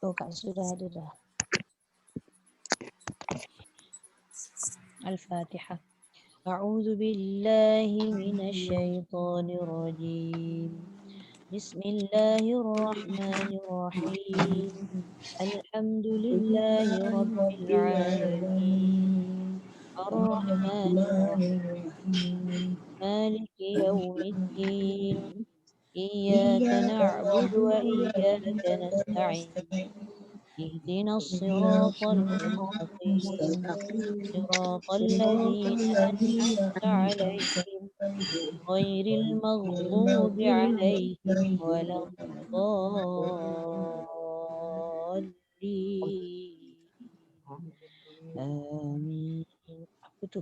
Oh, Kak sudah ada dah. Al-Fatihah. A'udzu billahi minasyaitonir rajim. Bismillahirrahmanirrahim. Alhamdulillahi rabbil alamin. Ar-Rahmanir Rahim. Maliki yaumiddin. Iyyaka na'budu wa iyyaka nasta'in. اهدنا الصراط المستقيم صراط الذين أنعمت عليهم غير المغضوب عليهم ولا الضالين. Amin. Apa tu?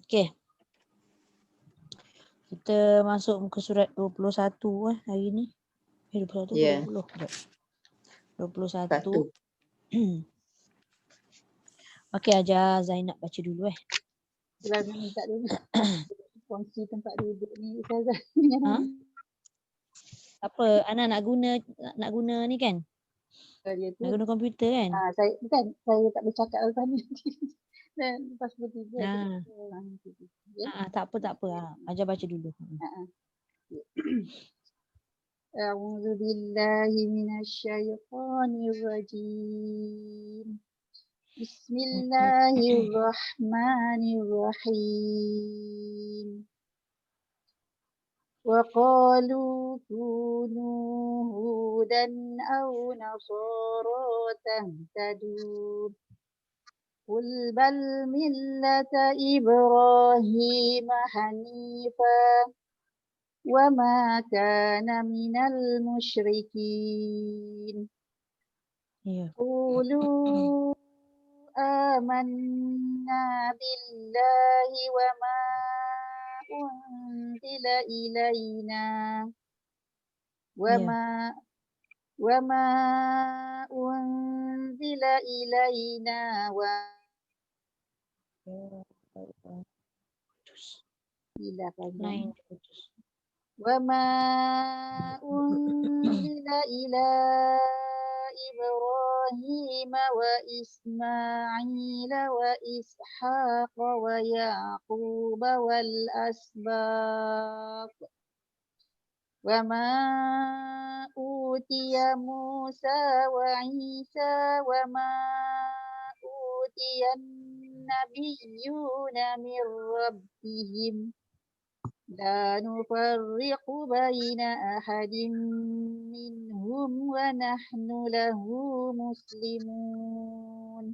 Okey. Kita masuk muka surat 21 hari ni. 21 Ya. 20. 21. Satu. Okey, ajar Zainab baca dulu Kalau minta dulu kongsi tempat duduk ni Ustazah. Ha? Apa? Ana nak guna ni kan? Dia tu. Nak guna komputer kan? Saya bukan, saya tak bercakap lepas ni. Dan lepas bertiga. Tak apa. Ajar baca dulu. A'udzu billahi minasyaitonir rajim. Bismillahirrahmanirrahim. Wa qalu kunu hudan aw nasara tahtadu. Qul bal millata Ibrahim hanifa wa ma kana minal musyrikin. Qulu amanna billahi wa ma unzila ilaina wa ma unzila ilaina wa ma unzila ila Ibrahim wa Ismail wa Ishaq wa Yaqub wal asbaq wa ma utiya Musa wa Isa wa ma utiya nabiyyuna min rabbihim la nufarriqu baina ahadin minhum wa nahnu lahu muslimun.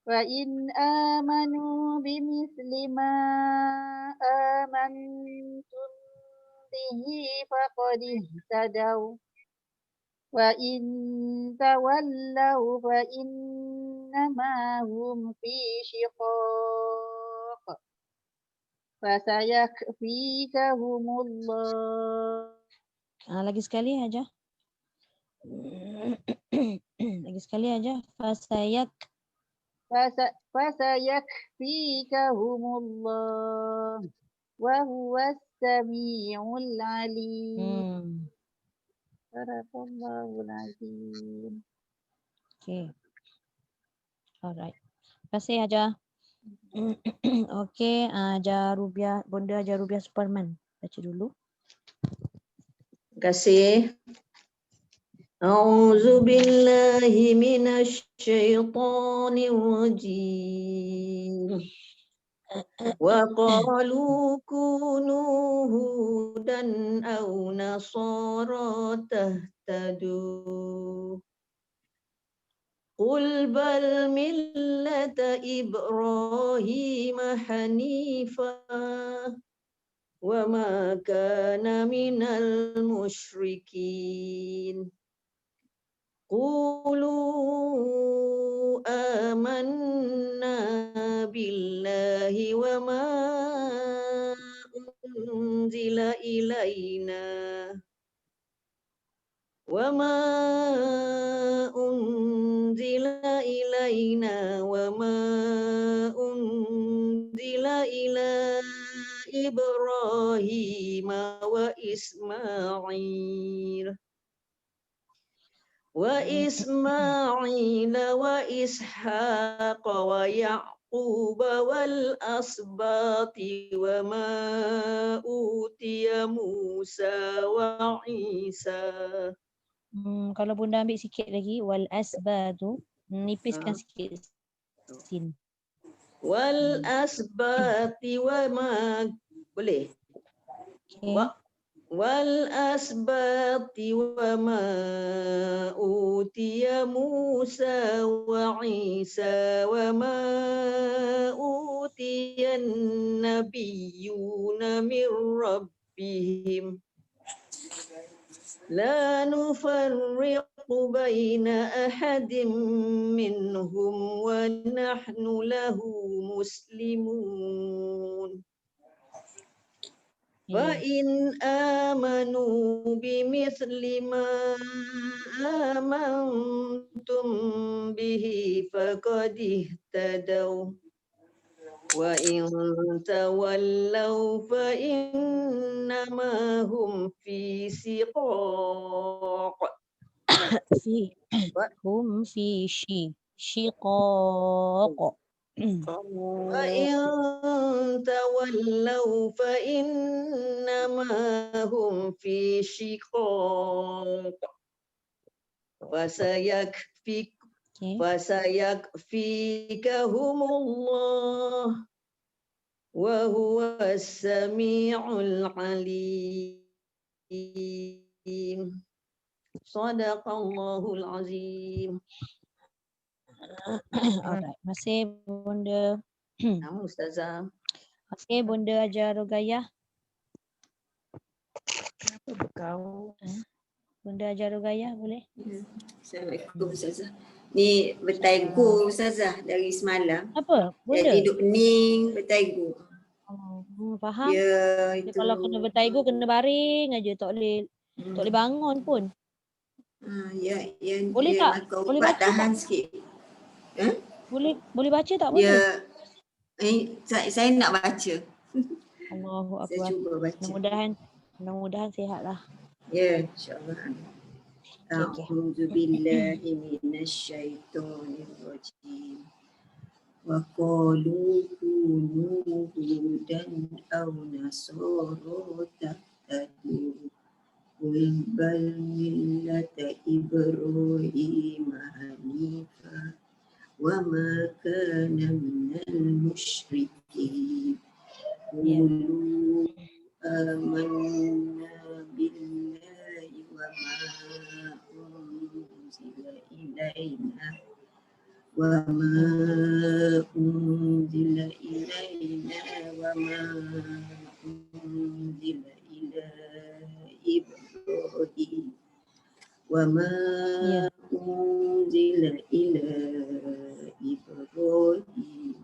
Wa in amanu bimithli ma amantum bihi faqad ihtadaw wa in tawallaw fa innama hum fi shiqaq fasayakfikahumullah. Lagi sekali aja. Fasayakfikahumullah wa huwas samiul alim. Barakallahu azim. Okay. Alright. Terima kasih Aja. Okey, Bonda Ajar Rubiah Superman. Baca dulu. Terima kasih. A'udzu billahi minasy syaithanir rajim. Wa qalu kunu hudan aw nasara tahtadu. Qul bal millata Ibrahim hanifa wa ma kana minal musyrikin. Qulu amanna billahi wa ma unzila ilaina wa ma unzila ilaina wa ma unzila ila إبراهيم وإسماعيل وإسحاق ويعقوب والأسباط وما أوتي موسى وعيسى. Kalau bunda ambil sikit lagi, wal asbatu, nipiskan sikit sini. Wal asbati wama, boleh? Okay. Wal asbati wama utiya Musa wa Isa wama utiya nabiyyuna min rabbihim la nufarriqu baina ahadin minhum wa nahnu lahu muslimun. وَإِنْ آمَنُوا بِمِثْلِ مَا آمَنْتُمْ بِهِ فَقَدِ اهْتَدَوْا وَإِنْ تَوَلَّوْا فَإِنَّمَا هُمْ فِي شِقَاقٍ هم في شقاق. وَإِنْ تَوَلَّوْا فَإِنَّمَا هُمْ فِي شِقَاقٍ فَسَيَكْفِيكَهُمُ اللَّهُ وَهُوَ السَّمِيعُ الْعَلِيمُ. صدق الله العظيم. Alright, masih bunda. Nama Ustazah. Okey, bunda ajar Rugayah. Kenapa berkau? Bunda ajar Rugayah boleh? Assalamualaikum Ustazah. Ni bertaigu Ustazah dari semalam. Apa? Dia Bunda? tidur pening, bertaigu. Faham? Ya, Dia itu. kalau kena bertaigu kena baring aja, tak boleh bangun pun. Ya, yang Boleh dia tak? makan Boleh ubat baca tahan tak? sikit. Boleh baca tak bunda? Dia saya nak baca. Allahu Saya Akbar. cuba baca. Mudah-mudahan sihatlah. Ya, insya-Allah. Okey. A'udzu billahi minasyaitonir rajim. Wa qalu kunu hudan aw nasara tahtadu qul bal millata Ibrahim hanifa wa ma kana minal musyrikin. Qulu amanna billahi wa ma unzila ilaina وما أنزل إلينا وما أنزل إلى إبراهيم وما أنزل إلى إبراهيم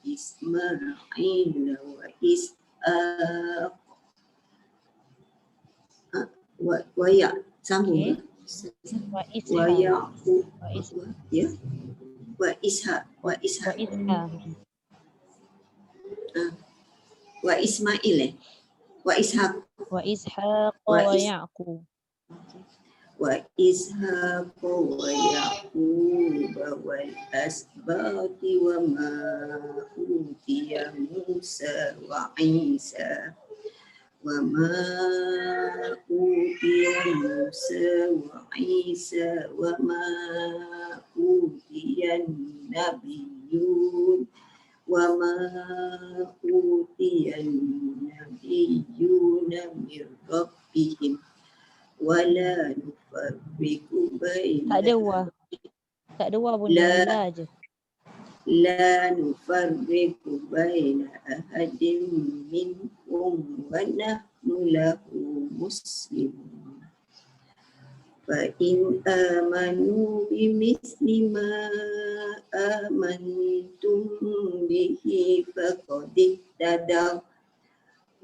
وإسماعيل وإسحاق ويعقوب وإسماعيل وإسحاق ويعقوب وإسحاق ويعقوب والأسباط وما أوتي موسى وعيسى وما أوتي موسى وعيسى وما أوتي النبيون وما أوتي النبيون من ربهم ولا نفرق بين tak ada wa bunda, la aje. لا نفرق بين أحد منهم ونحن له مسلمون فإن آمنوا بمثل ما آمنتم به فقد اهتدوا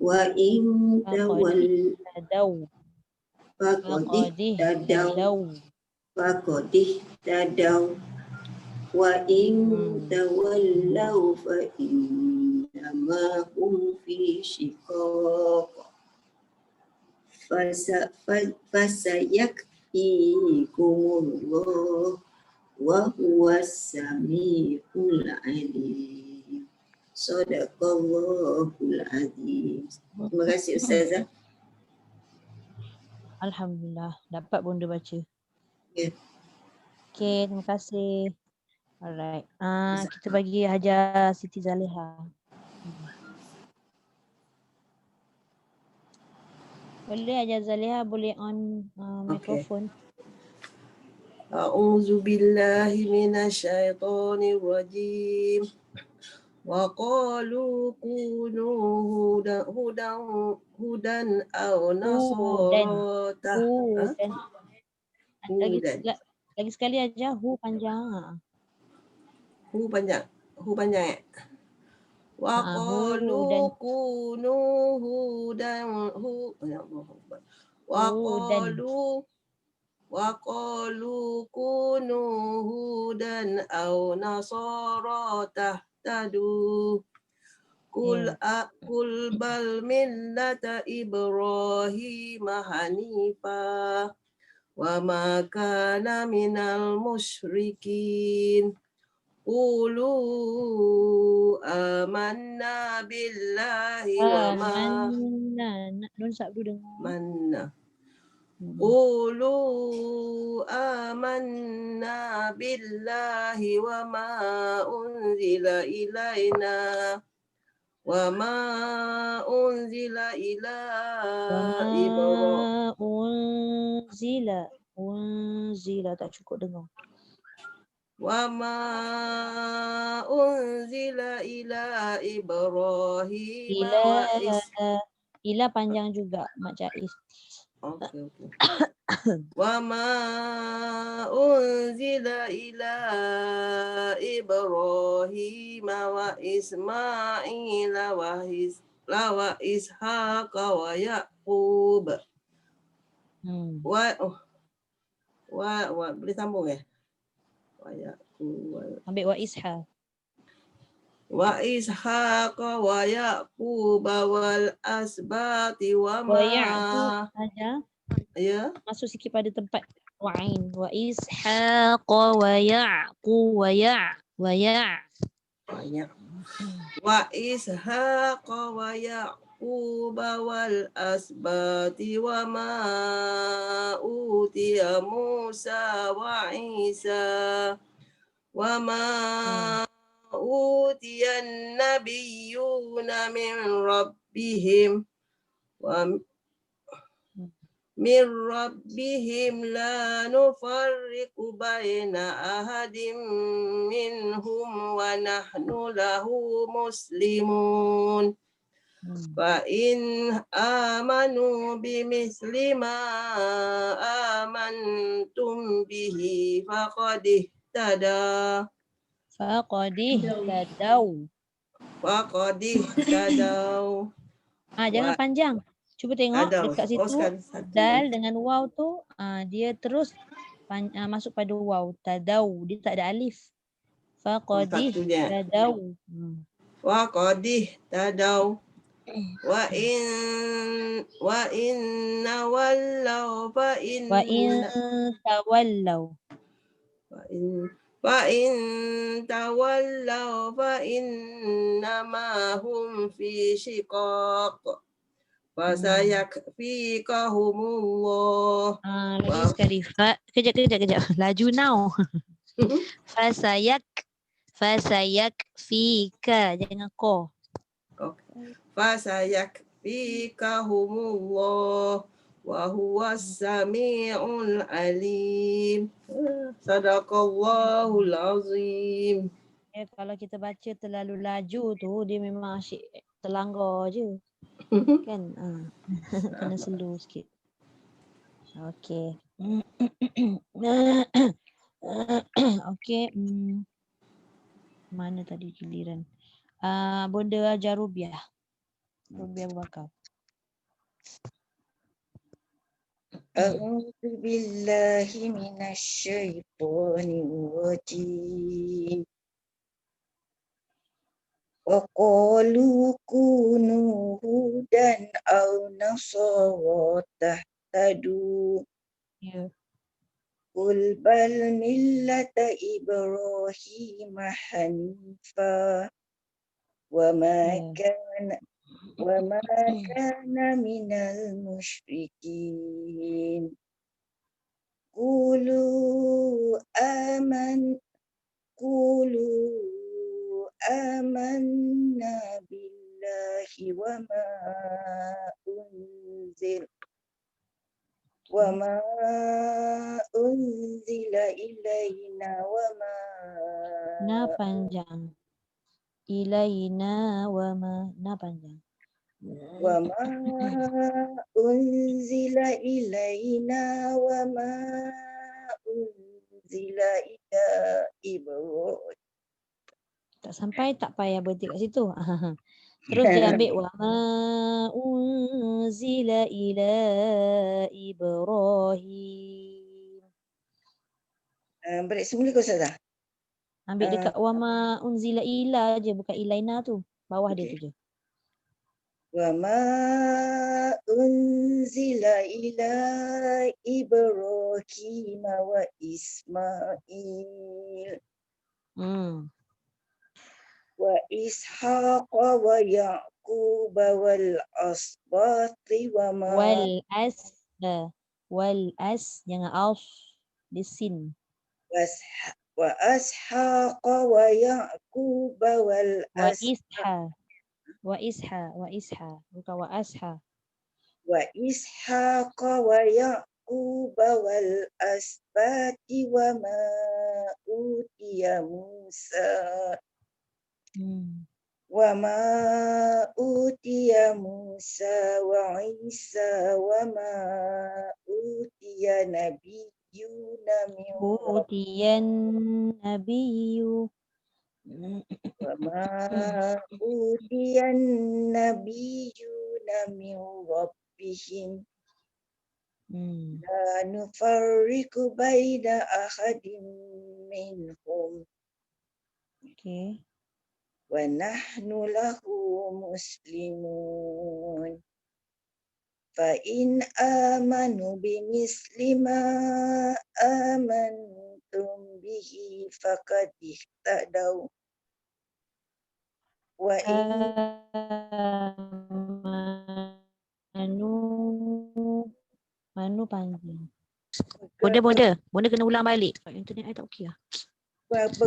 وإن تولوا فقد اهتدوا وإن تولوا فإنما هم في شقاق فسيكفيكم الله وهو السميع العليم. Sadaqallahul azim. Terima kasih Ustazah. Alhamdulillah. Dapat Bunda baca. Ya. Okay, terima kasih. Alright. Kita bagi Hajar Siti Zaliha. Boleh Hajar Zaliha, boleh on mikrofon. A'udzu billahi minasyaitonir rajim. Wa qalu kunu hudan aw nasara. Lagi sekali aja hu panjang. Hu panjang ya. Wa qalu kunu hudan wa qalu kunu hudan aw nasara tahtadu. Kul bal millata Ibrahim hanifa wa ma kana minal musyrikin. Qulu amanna billahi wa ma Nun sabdu dengar. manna. Qulu amanna billahi wa ma unzila ilaina wa ma unzila ila Ibrahim. Unzila tak cukup dengar. Wa ma unzila ila Ibrahim ila panjang juga Mak Jais. Okay. Wa ma unzila ila Ibrahim wa Ismail wa Ishaq wa Yaqub. Wa boleh sambung ya? Ambil wa Ishaq. Wa Ishaq wa Yaqub wal asbati wa ma aja. Ya. Masuk sikit pada tempat wa'in. Wa Ishaq wa Yaqub wa Ishaq wa Yaqub wal asbati wa ma utiya Musa wa Isa wa ma utiya an-nabiyyuna min rabbihim la nufarriqu baina ahadin minhum wa nahnu lahu muslimun. Fa in amanu bimisli ma amantum bihi faqad ihtadaw. Jangan panjang. Cuba tengok dekat situ. Dal dengan waw tu dia terus masuk pada waw. Tadaw. Dia tak ada alif. Faqadih tadaw. Faqadih tadaw. Wa in wallaw fa in tawallaw. Fa in tawallaw fa innama hum fi shiqaq. Fasayakfikahumullah. Lagi sekali. Kejap. Laju now. Fasayakfika. Jangan ko. Fasayakfikahumullah wa huwas sami'ul alim. Sadaqallahul azim. Kalau kita baca terlalu laju tu dia memang asyik terlanggar je. Kan? Kena slow sikit. Okey. Okey. Mana tadi giliran? Bunda Hajar Rubiah Abu Bakar. A'udzu billahi minasyaitonir rajim. Wa qalu kunu hudan aw nasara tahtadu. Ya. Qul bal millata Ibrahim hanifa wa ma kana minal musyrikin. Qulu amanna billahi wa ma unzila ilaina Na panjang. Ilaina wa ma. Na panjang. wa ma unzila ilaina wa ma unzila ila Ibrahim. Tak sampai, tak payah berhenti kat situ. Terus dia ambil wa ma unzila ila Ibrahim. Balik semula ke Ustazah? Ambil dekat wa ma unzila ila je, bukan ilaina tu. Bawah dia tu je. Wa ma unzila ila Ibrahim wa Ismail wa Ishaq wa Yaqub wal asbati wa ma Wal as jangan aus di sin. wa Ashaq wa Yaqub wal Wa isha bukan wa asha. wa Ishaq wa Yaqub wal asbati wa ma utiya Musa wa ma utiya Musa wa Isa wa ma utiya nabiyyuna min Utiyan nabiyyu. wa ma utiyan nabiyyuna min rabbihim la nufarriqu baina ahadin minhum Okay. wa nahnu lahu muslimun. Fa in amanu bimisli ma amantum bihi faqad ihtadaw wa in Manu panjang. Bonda kena ulang balik. Internet I tak okey lah.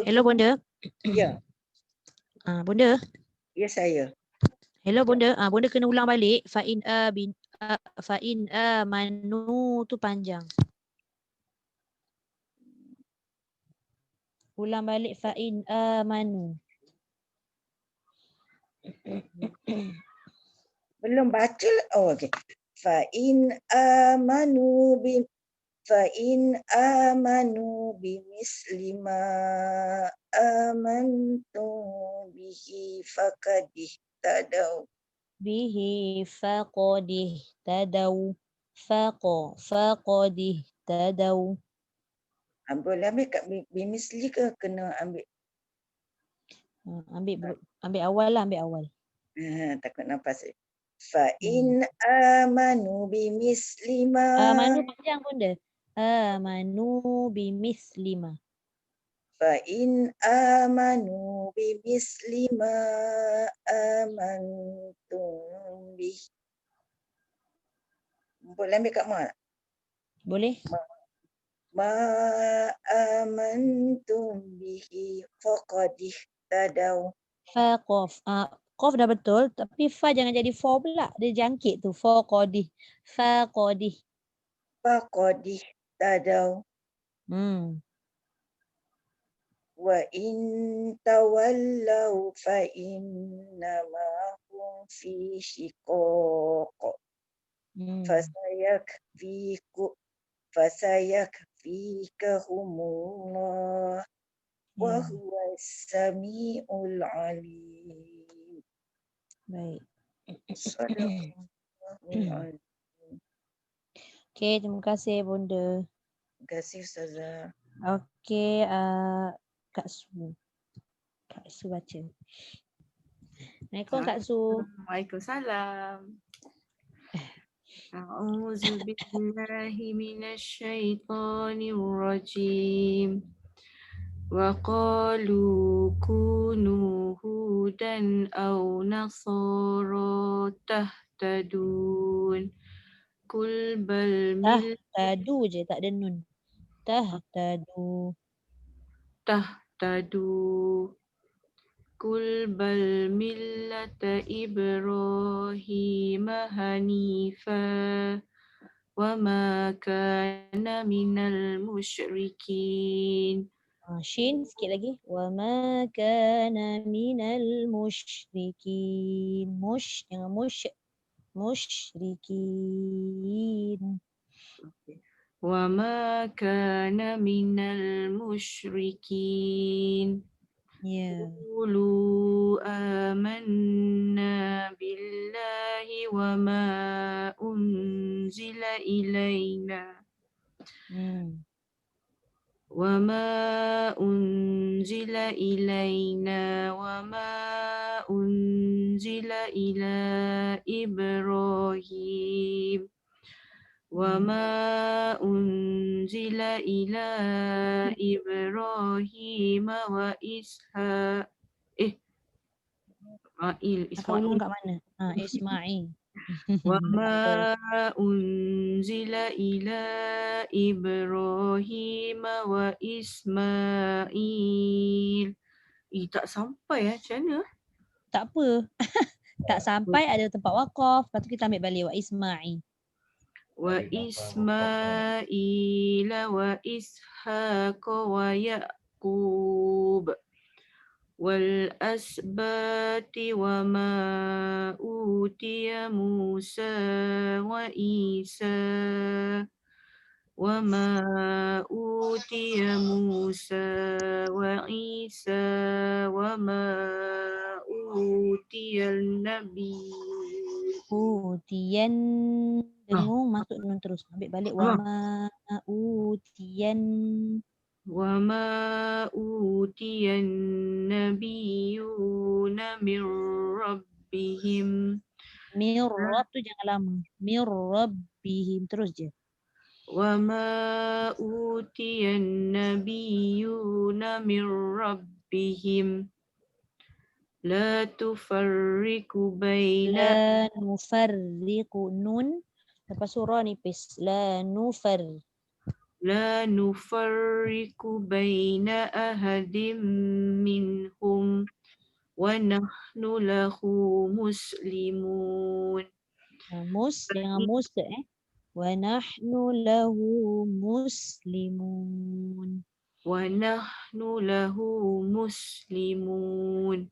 Hello Bonda. Ya. Bonda. Ya saya. Hello Bonda. Bonda kena ulang balik. Fa in amanu tu panjang. Ulang balik fa in amanu. Belum baca. Oh okey. Fa in amanu bimisli ma amantum bihi faqad ihtadaw. Bihi faqadih tadaw. Faqadih tadaw. Boleh ambil kat bimisli ke kena ambil? Ambil awal lah, ambil awal. Takut nafas. Fa in amanu bimisli ma Amanu panjang Bonda. Amanu bimislima. fa in amanu bimisli ma amantum bihi. Boleh ambil kat ma? Boleh? Ma amantum bihi faqad ihtadaw. Faqaf. Qaf dah betul, tapi fa jangan jadi fa pula. Dia jangkit tu. Faqadih. Faqadih. Faqad ihtadaw. Wa in tawallaw fa innama hum fi shiqaq. Fasayakfikahumullah wa huwa as-sami'ul alim. Baik. Sadaqallahul azim. Okey, terima kasih Bunda. Terima kasih Ustazah. Okey, Kak Su. Kak Su baca. Assalamualaikum Kak Su. Waalaikumsalam. A'udzu billahi minasyaitonir rajim. Wa qalu kunu hudan aw nasara tahtadun. Kul bal Tadu je, tak ada nun. Tadu. tahtadu. Kul bal millata Ibrahim hanifa wa ma kana minal musyrikin. Shin sikit lagi. Wa ma kana minal musyrikin. Jangan musyrikin. Wa ma kana minal musyrikin. Ya. Qulu amanna billahi wa ma unzila ilaina وما أنزل إلينا وما أنزل إلى إبراهيم وما أنزل إلى إبراهيم وإسحاق Kau ulung kat mana? Ismail. وما أنزل إلى إبراهيم وإسماعيل. Tak sampai macam mana? Tak apa. Tak sampai ada tempat wakaf. Lepas tu kita ambil balik wa Ismail. Wa Ismail wa Ishaq wa Yaqub wal asbati wa ma utiya Musa wa Isa wa ma utiya Musa wa Isa wa ma utiya Nabi. Utiyan dengung masuk nun terus. Ambil balik wa ma utiyan. Wa ma utiyan nabiyuna min rabbihim. Mir Rabb tu jangan lama. Mir Rabbihim terus je. Wa ma utiyan nabiyuna min rabbihim. La tufarriqu baina. La nufarriqu nun. Lepas surah nipis. La nufarriqu baina ahadim minhum wa nahnu lahu muslimun. Jangan wa nahnu lahu muslimun. Wa nahnu lahu muslimun.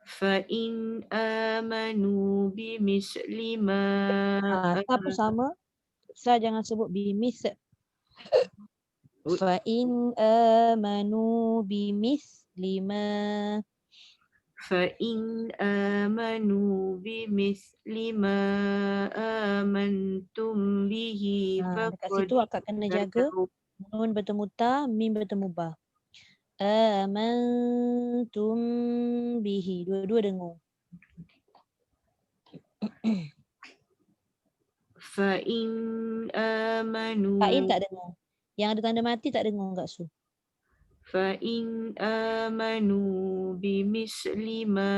Fa in amanu bimisli ma. Apa sama? Saya jangan sebut bimis. Fa in amanu bimisli ma. Fa in amanu bimisli ma amantum bihi. Dekat situ akak kena jaga. Nun bertemu ta, mim bertemu ba. Amantum bihi. Dua-dua dengung. Fa in amanu. Fa'in tak dengung. Yang ada tanda mati tak dengung Kak Su. Fa in amanu bimisli ma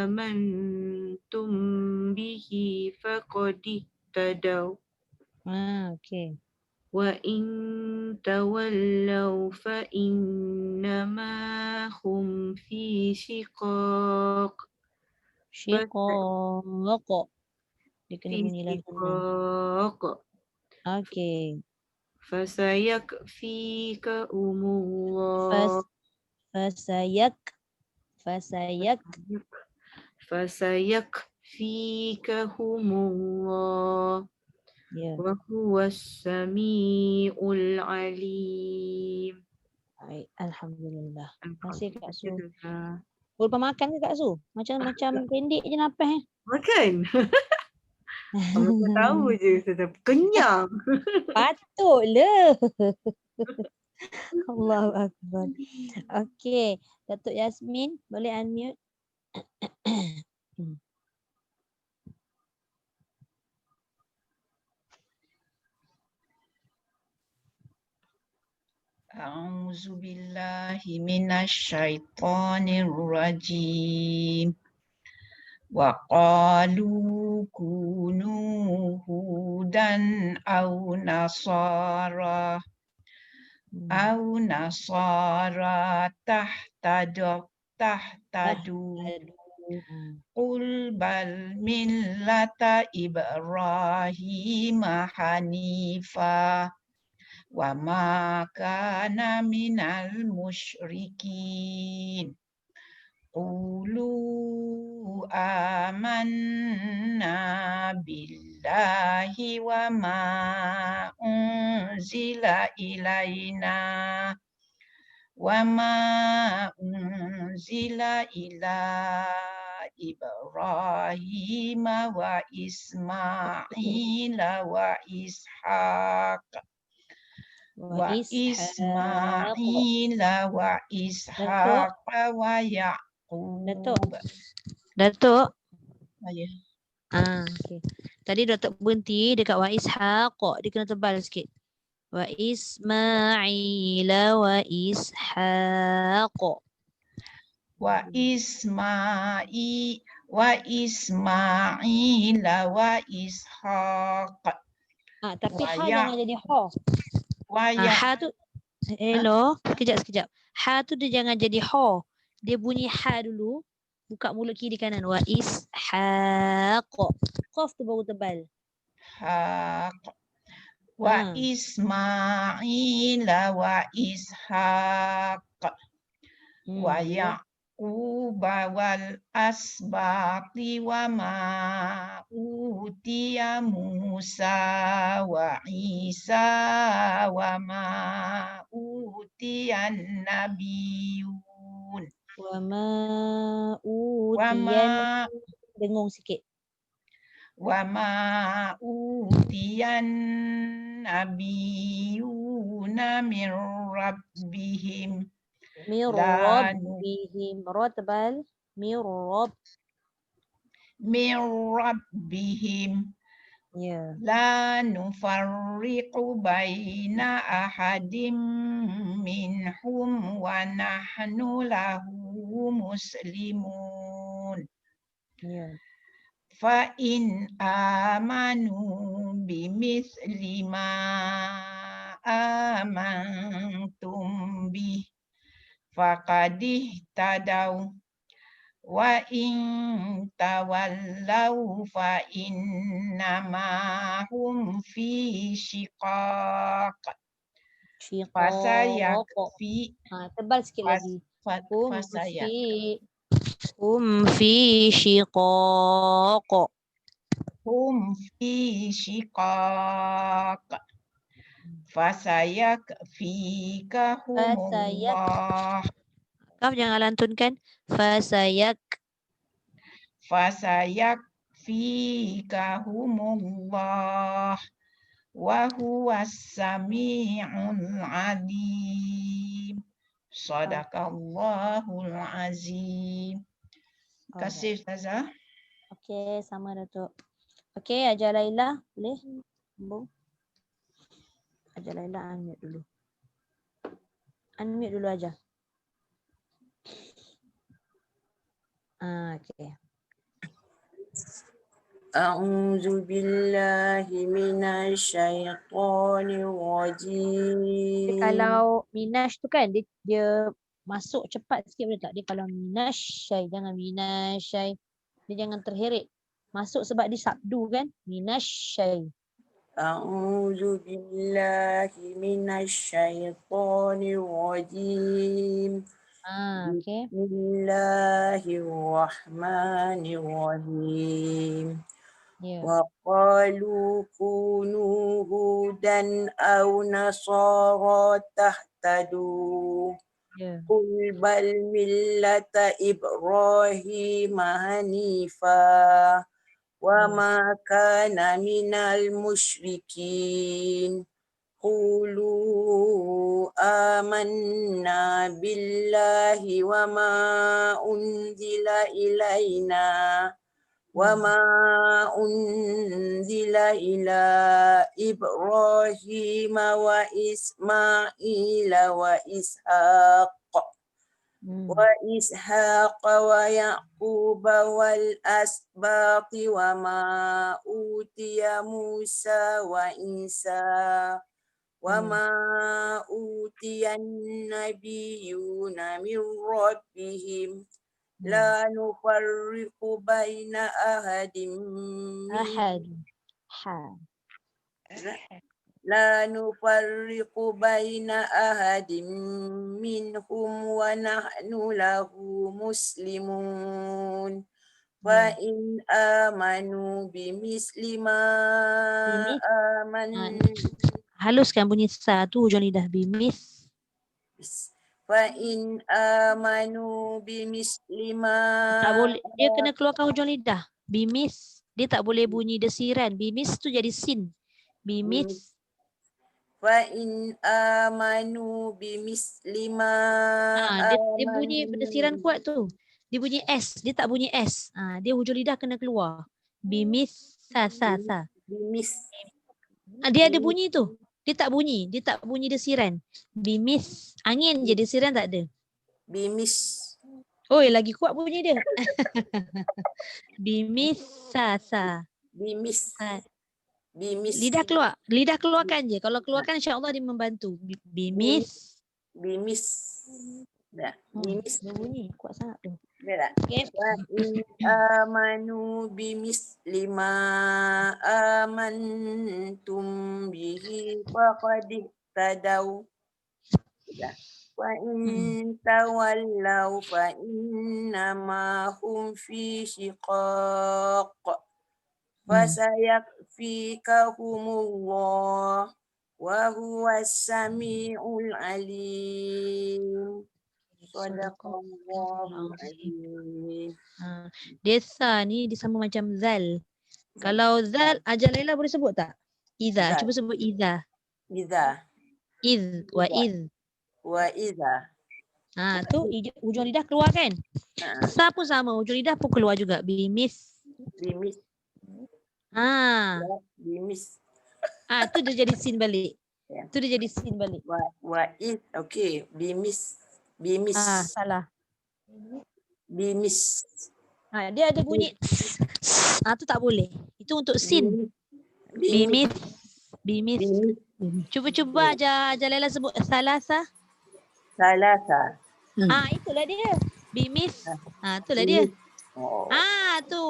amantum bihi faqad ihtadaw. Okey. Wa in tawallaw fa innama hum fi shiqaq. Shiqaq. Dia kena bunyi lantunan. Okey. Fasayakfikahumullah. Fasayakfikahumullah. Wa huwas samiul alim. Baik, alhamdulillah. Terima kasih Kak Su. Lupa makan ke Kak Su? Macam pendek je nafas. Makan. Macam tahu je Ustazah. Kenyang. Patutlah. Allahu Akbar. Okey, Datuk Yasmin boleh unmute. A'udzu billahi minasyaitonir rajim. Wa qalu kunu hudan aw nasara tahtadu qul bal millata Ibrahim hanifa wa ma kana minal musyrikin. Qulu amanna billahi wa ma unzila ilaina ila Ibrahim wa Ismaila wa Ishaq wa Ismaila wa Ishaq wa Yaqub. Datuk. Ya. Okay. Tadi Datuk berhenti dekat wa Ishaq. Dia kena tebal sikit. Wa Ismaila wa Ishaq. Wa Ismaila wa Ishaq. Tapi ha jangan jadi ha. Ha tu hello, sekejap. Ha tu dia jangan jadi ha. Dia bunyi ha dulu. Buka mulut kiri kanan. Wa Ishaq. Qaf tu baru tebal. Haq. Wa Ismaila wa Ishaq. Wa Yaquba wal asbati wa ma utiya Musa wa Isa wa ma utiya nabiyun. Wa ma utiyan. Dengung sikit. Wa ma utiyan nabiyuna min rabbihim. Min rabbihim. Ra tebal. Min rabbihim. Ya. La nufarriqu baina ahadim minhum wa nahnu lahu muslimun. Ya. Fa in amanu bimithli ma amantum bih faqad ihtadaw wa in tawallaw fa innama hum fi shiqaq. Fasayakfi. Tebal sikit lagi. Hum fi shiqaq. Fasayakfikahumullah. Kaf jangan lantunkan. Fasayakfikahumullah. Wa huwas sami'ul alim. Shadaqallahul azim. Terima kasih Ustazah. Okey, sama Datuk. Okey, Ajar Laila boleh? Ajar Laila unmute dulu. Unmute dulu Ajar. Okey. A'udzu billahi minasyaitonir rajim. Kalau minash tu kan dia masuk cepat sikit boleh tak? Dia kalau minasyai, jangan minasyai. Dia jangan terheret. Masuk sebab dia sabdu kan? Minasyai. A'udzu billahi minasyaitonir rajim. Okey. Bismillahirrahmanirrahim. Wa qalu kunu hudan aw nasara tahtadu. Qul bal millata Ibrahim hanifa وما كان من المشركين قولوا آمنا بالله وما أنزل إلينا وما أنزل إلى إبراهيم وإسماعيل وإسحاق ويعقوب والأسباط وما أوتي موسى وعيسى وما أوتي النبيون من ربهم لا نفرق بين أحد لا نفرق بين أحد منهم ونحن له مسلمون فإن آمنوا بمثل ما آمنوا haluskan bunyi sa tu hujung lidah bimis. فإن آمنوا بمثل ما Tak boleh, dia kena keluarkan hujung lidah. Bimis, dia tak boleh bunyi desiran. Bimis tu jadi sin. Bimis. فإن آمنوا بمثل ما Dia bunyi desiran kuat tu. Dia bunyi S, dia tak bunyi S. Dia hujung lidah kena keluar. Bimis, sa. Bimis. Dia ada bunyi tu. Dia tak bunyi desiran. Bimis, angin je, desiran tak ada. Bimis. Oi, lagi kuat bunyi dia. Bimis, sa. Bimis. Bimis. Lidah keluarkan je. Kalau keluarkan insya-Allah dia membantu. Bimis. Dah. Bimis. Dia bunyi kuat sangat tu. Dah. Okay. Wa in amanu bimisli ma amantum bihi faqad tadaw. Wa in tawallaw fa innama hum fi shiqaq. Fasayakfikahumullah wa huwas samiul alim. Sadaqallahul azim. Desa ni disama macam zal. Kalau zal, Ajar Laila boleh sebut tak? Iza. Cuba sebut iza. Iza. Iz wa iz. Wa iza. Tu hujung lidah keluar kan? Sa pun sama, hujung lidah pun keluar juga. Bimis. Bimis. Bimis. Tu dia jadi sin balik. Tu dia jadi sin balik. Wa iz. Okey, bimis. Bimis. Salah. Bimis. Dia ada bunyi tu tak boleh. Itu untuk sin. Bimis. Cuba Ajar Laila sebut salasa. Itulah dia. Bimis. Itulah dia. Tu.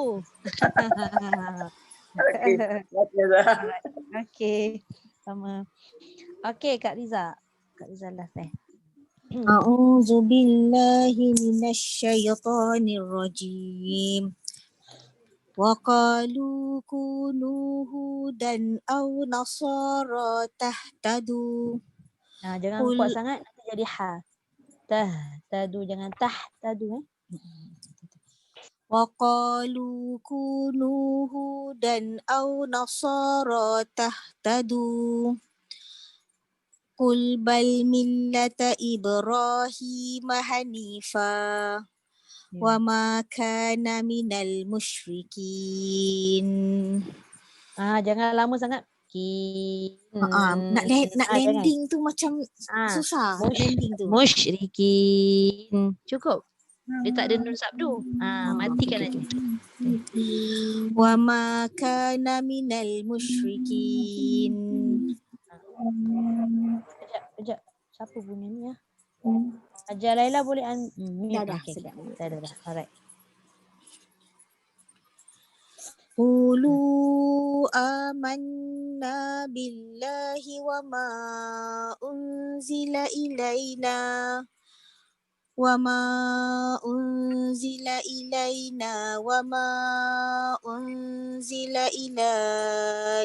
Okey. Sama. Okey, Kak Riza. Kak Riza last A'udzu billahi minasyaitonir rajim. Wa qalu kunu hudan aw nasara tahtadu. Jangan kuat sangat nanti jadi ha. Tahtadu, jangan tahtadu Wa qalu kunu hudan aw nasara tahtadu. Qul bal millata Ibrahim hanifa wa ma kana minal musyrikin. Jangan lama sangat. Nak landing tu macam susah. Landing tu. Musyrikin. Cukup. Dia tak ada nun sabdu. Matikan aja. Wa ma kana minal musyrikin. Kejap. Siapa bunyi ni ya? Ajar Laila boleh Dah. Alright. Qulu amanna billahi wa ma unzila ilaina wa ma unzila ila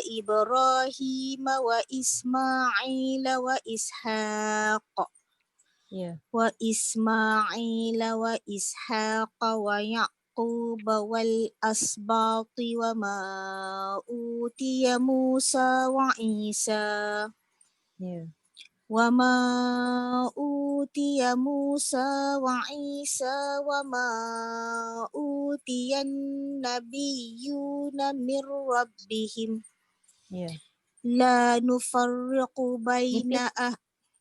Ibrahim wa Ismail wa Ishaq. Wa Ismail wa Ishaq wa Ya'qub يعقوب والأسباط وما أوتي موسى وعيسى Ya. وما أوتي موسى وعيسى وما أوتي النبيون من ربهم Ya. لا نفرق بين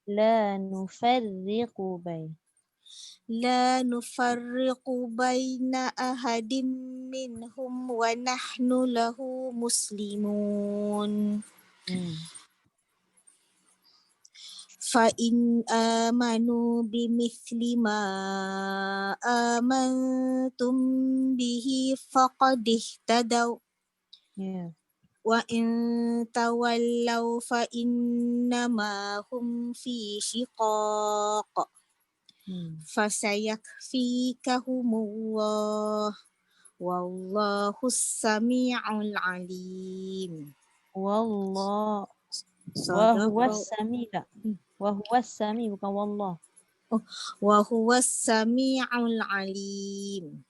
La nufarriqu bain. لا نفرق بين أحد منهم ونحن له مسلمون فإن آمنوا بمثل ما آمنتم به فقد اهتدوا Ya. وإن تولوا فإنما هم في شقاق فسيكفيكهم الله والله السميع العليم. Wallah. صدق Wahwas sami tak? Wahwas sami bukan wallah. وهو السميع العليم.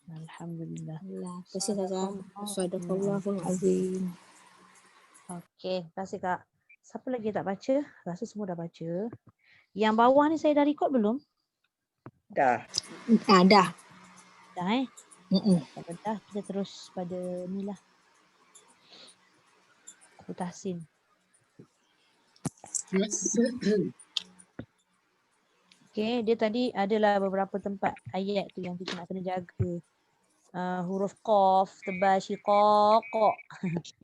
Alhamdulillah. Allah, kasih Ustazah. Sadaqallah. Sadaqallahul azim. Okey, terima kasih Kak. Siapa lagi tak baca? Rasa semua dah baca. Yang bawah ni saya dah record belum? Dah. Dah. Dah Tak apa dah, kita terus pada ni lah. Abu Tahsin. Okey, dia tadi adalah beberapa tempat ayat tu yang kita nak kena jaga. Huruf qaf tebal syiqaq.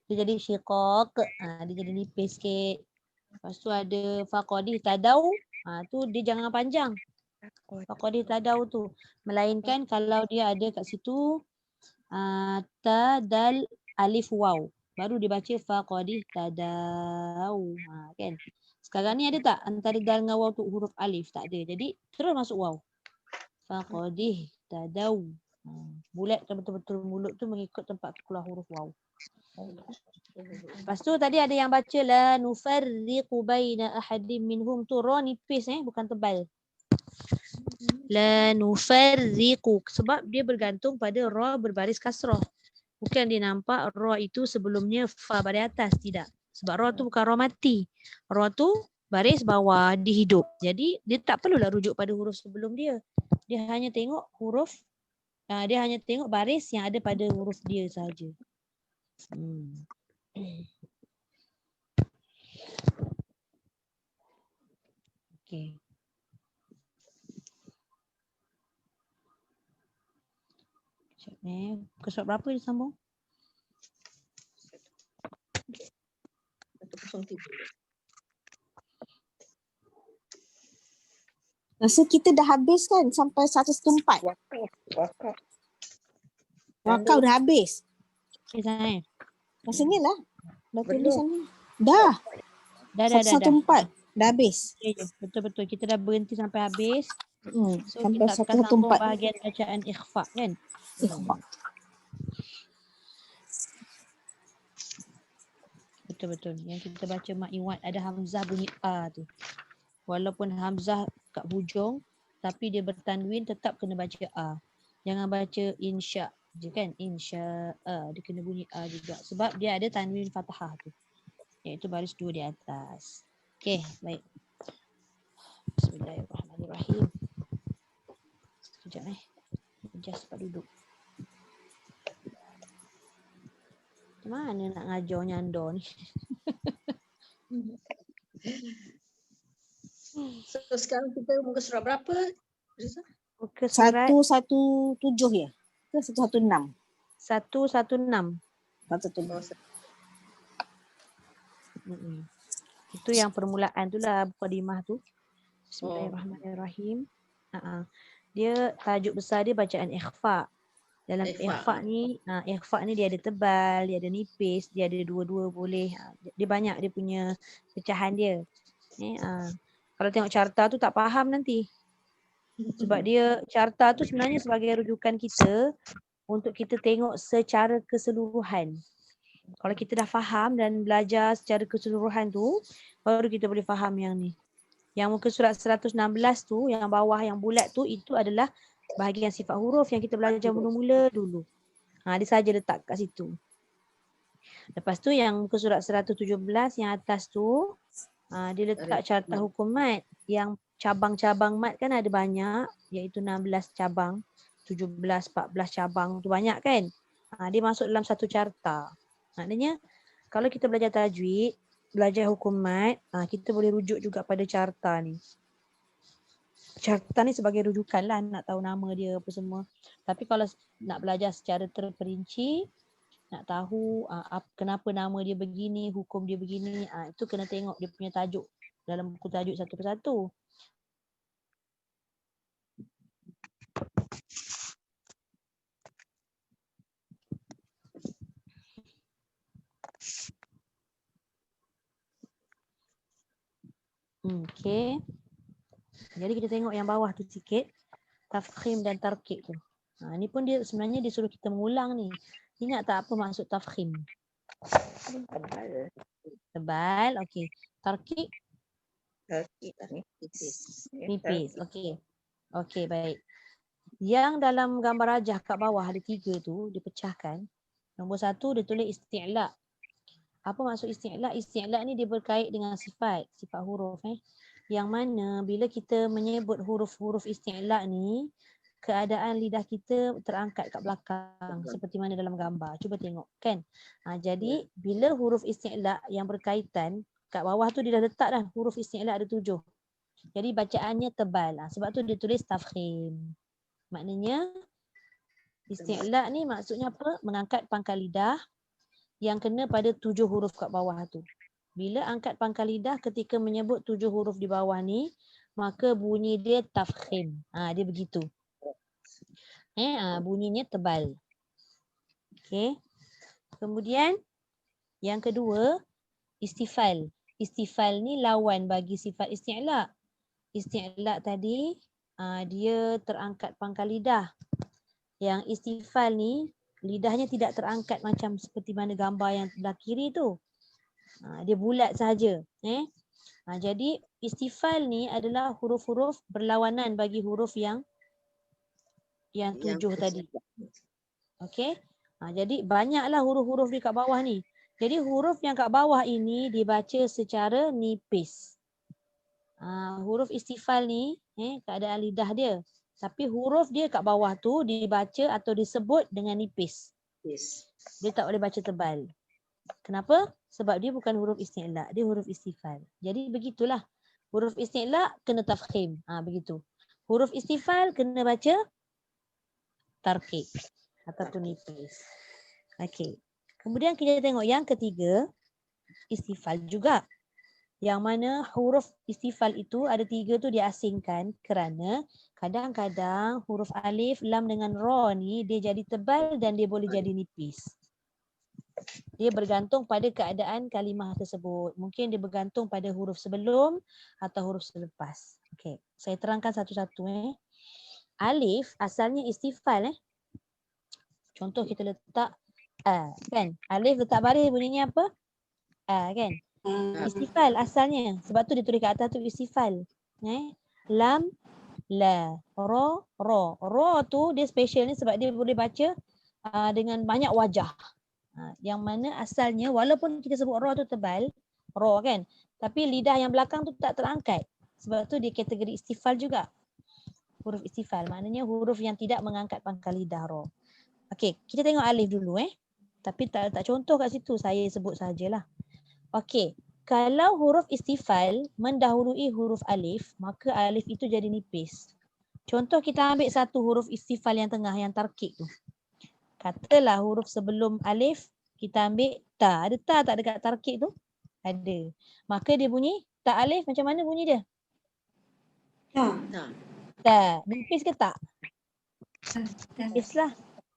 Dia jadi syiqaq. Dia jadi nipis sikit. Lepas tu ada faqadih tadau. Tu dia jangan panjang. Faqadih tadau tu. Melainkan kalau dia ada kat situ ta dal alif waw. Baru dibaca faqadih tadau. Kan? Sekarang ni ada tak antara dal dengan waw tu huruf alif? Tak ada. Jadi terus masuk waw. Faqadih tadau. Bulatkan betul-betul mulut tu mengikut tempat keluar huruf waw. Lepas tu tadi ada yang baca la nufarriqu baina ahadim minhum tu ra nipis bukan tebal. La nufarriqu sebab dia bergantung pada ra berbaris kasrah. Bukan dia nampak ra itu sebelumnya fa baris atas, tidak. Sebab ra tu bukan ra mati. Ra tu baris bawah dihidup. Jadi dia tak perlulah rujuk pada huruf sebelum dia. Dia hanya tengok huruf dia hanya tengok baris yang ada pada huruf dia sahaja. Okey. Sekejap ni. Ke surat berapa dia sambung? 103. Rasa kita dah habis kan sampai 104. Wakaf dah habis. Rasanya lah. Dah tulis sana. Dah. Dah. 104. Dah habis. Ya, betul-betul. Kita dah berhenti sampai habis. So sampai kita akan sambung 104. bahagian bacaan ikhfa kan? Ikhfa. Betul-betul. Yang kita baca ma'iwat ada hamzah bunyi a tu. Walaupun hamzah kat hujung tapi dia bertanwin tetap kena baca a. Jangan baca insya je kan? Insya dia kena bunyi a juga sebab dia ada tanwin fathah tu. Iaitu baris 2 di atas. Okey, baik. Bismillahirrahmanirrahim. Sekejap adjust tempat duduk. Macam mana nak ngajar nyandor ni? So sekarang kita muka surat berapa? Muka surat 117 ya? Ke 116? 116. 117. Itu yang permulaan tu lah mukadimah tu. Bismillahirrahmanirrahim. Dia tajuk besar dia bacaan ikhfa. Dalam ikhfa ni dia ada tebal, dia ada nipis, dia ada dua-dua boleh. Dia banyak dia punya pecahan dia. Kalau tengok carta tu tak faham nanti. Sebab dia carta tu sebenarnya sebagai rujukan kita untuk kita tengok secara keseluruhan. Kalau kita dah faham dan belajar secara keseluruhan tu, baru kita boleh faham yang ni. Yang muka surat 116 tu, yang bawah yang bulat tu, itu adalah bahagian sifat huruf yang kita belajar mula-mula dulu. Dia saja letak kat situ. Lepas tu yang muka surat 117 yang atas tu, dia letak carta hukum mat. Yang cabang-cabang mat kan ada banyak, iaitu 16 cabang, 17, 14 cabang tu banyak kan. Dia masuk dalam satu carta. Maknanya kalau kita belajar tajwid, belajar hukum mat, kita boleh rujuk juga pada carta ni. Carta ni sebagai rujukan lah, nak tahu nama dia apa semua. Tapi kalau nak belajar secara terperinci, nak tahu kenapa nama dia begini, hukum dia begini, itu kena tengok dia punya tajuk dalam buku tajuk satu persatu. Okey. Jadi kita tengok yang bawah tu sikit. Tafkhim dan tarkik tu. Ni pun dia sebenarnya dia suruh kita mengulang ni. Ingat tak apa maksud tafkhim? Tebal. Okey. Tarkik? Nipis. Okey. Okey, baik. Yang dalam gambar rajah kat bawah ada 3 tu, dipecahkan. Nombor 1 dia tulis isti'la. Apa maksud isti'la? Isti'la ni dia berkait dengan sifat huruf Yang mana bila kita menyebut huruf-huruf isti'la ni, keadaan lidah kita terangkat kat belakang seperti mana dalam gambar. Cuba tengok kan. Jadi bila huruf isti'la yang berkaitan, kat bawah tu dia dah letak dah huruf isti'la ada 7. Jadi bacaannya tebal. Sebab tu dia tulis tafkhim. Maknanya isti'la ni maksudnya apa? Mengangkat pangkal lidah yang kena pada 7 huruf kat bawah tu. Bila angkat pangkal lidah ketika menyebut 7 huruf di bawah ni, maka bunyi dia tafkhim. Dia begitu. Bunyinya tebal. Okey. Kemudian yang kedua, istifal. Istifal ni lawan bagi sifat isti'la. Isti'la tadi dia terangkat pangkal lidah. Yang istifal ni lidahnya tidak terangkat macam seperti mana gambar yang sebelah kiri tu. Dia bulat sahaja. Jadi istifal ni adalah huruf-huruf berlawanan bagi huruf yang 7 tadi. Okey. Jadi banyaklah huruf-huruf di kat bawah ni. Jadi huruf yang kat bawah ini dibaca secara nipis. Huruf istifal ni keadaan lidah dia. Tapi huruf dia kat bawah tu dibaca atau disebut dengan nipis. Dia tak boleh baca tebal. Kenapa? Sebab dia bukan huruf isti'la, dia huruf istifal. Jadi begitulah. Huruf isti'la kena tafkhim. Begitu. Huruf istifal kena baca tarkik atau nipis. Okey. Kemudian kita tengok yang ketiga, istifal juga. Yang mana huruf istifal itu ada 3 tu diasingkan kerana kadang-kadang huruf alif, lam dengan ra ni dia jadi tebal dan dia boleh jadi nipis. Dia bergantung pada keadaan kalimah tersebut. Mungkin dia bergantung pada huruf sebelum atau huruf selepas. Okey, saya terangkan satu-satu. Alif asalnya istifal. Contoh kita letak kan? Alif letak baris bunyinya apa? Kan? Istifal asalnya. Sebab tu dia tulis kat atas tu istifal. Lam, la, ra, ra. Ra tu dia special ni sebab dia boleh baca dengan banyak wajah. Yang mana asalnya walaupun kita sebut ra tu tebal, ra kan? Tapi lidah yang belakang tu tak terangkat. Sebab tu dia kategori istifal juga. Huruf istifal maknanya huruf yang tidak mengangkat pangkal lidah ra. Okey, kita tengok alif dulu Tapi tak contoh kat situ, saya sebut sajalah. Okey, kalau huruf istifal mendahului huruf alif, maka alif itu jadi nipis. Contoh kita ambil satu huruf istifal yang tengah, yang tarkik tu. Katalah huruf sebelum alif, kita ambil ta. Ada ta tak dekat tarkik tu? Ada. Maka dia bunyi, ta alif macam mana bunyi dia? Ta. Nipis ke tak? Nipis lah.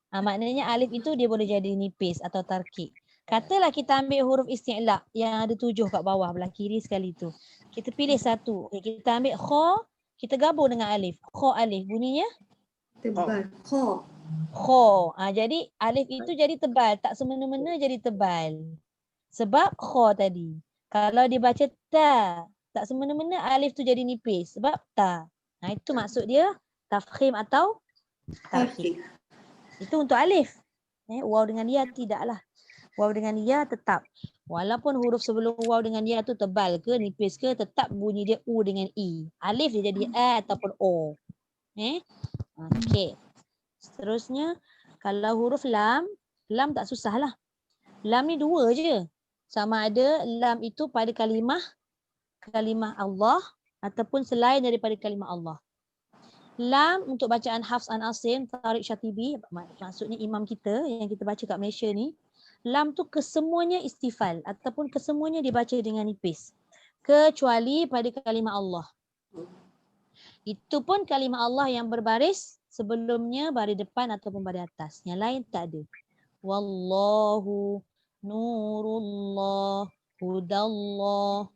Maknanya alif itu dia boleh jadi nipis atau tarkik. Katalah kita ambil huruf isti'la yang ada 7 kat bawah belah kiri sekali tu. Kita pilih satu. Kita ambil kha, kita gabung dengan alif. Kha alif bunyinya Tebal. Kha. Kha. Jadi alif itu jadi tebal, tak semena-mena jadi tebal. Sebab kha tadi. Kalau dia baca ta, tak semena-mena alif tu jadi nipis sebab ta. Itu maksud dia tafkhim atau Tarkib. Itu untuk alif. Waw dengan ya tidaklah. Waw dengan ya tetap. Walaupun huruf sebelum waw dengan ya tu tebal ke, nipis ke, tetap bunyi dia u dengan i. Alif dia jadi a ataupun o. Okey. Seterusnya, kalau huruf lam, lam tak susah lah. Lam ni dua je. Sama ada lam itu pada kalimah Allah ataupun selain daripada kalimah Allah. Lam untuk bacaan Hafs an Asim, Tariq Syatibi, maksudnya imam kita yang kita baca kat Malaysia ni, lam tu kesemuanya istifal ataupun kesemuanya dibaca dengan nipis. Kecuali pada kalimah Allah. Itu pun kalimah Allah yang berbaris sebelumnya, baris depan ataupun baris atas. Yang lain tak ada. Wallahu nurullah hudallah.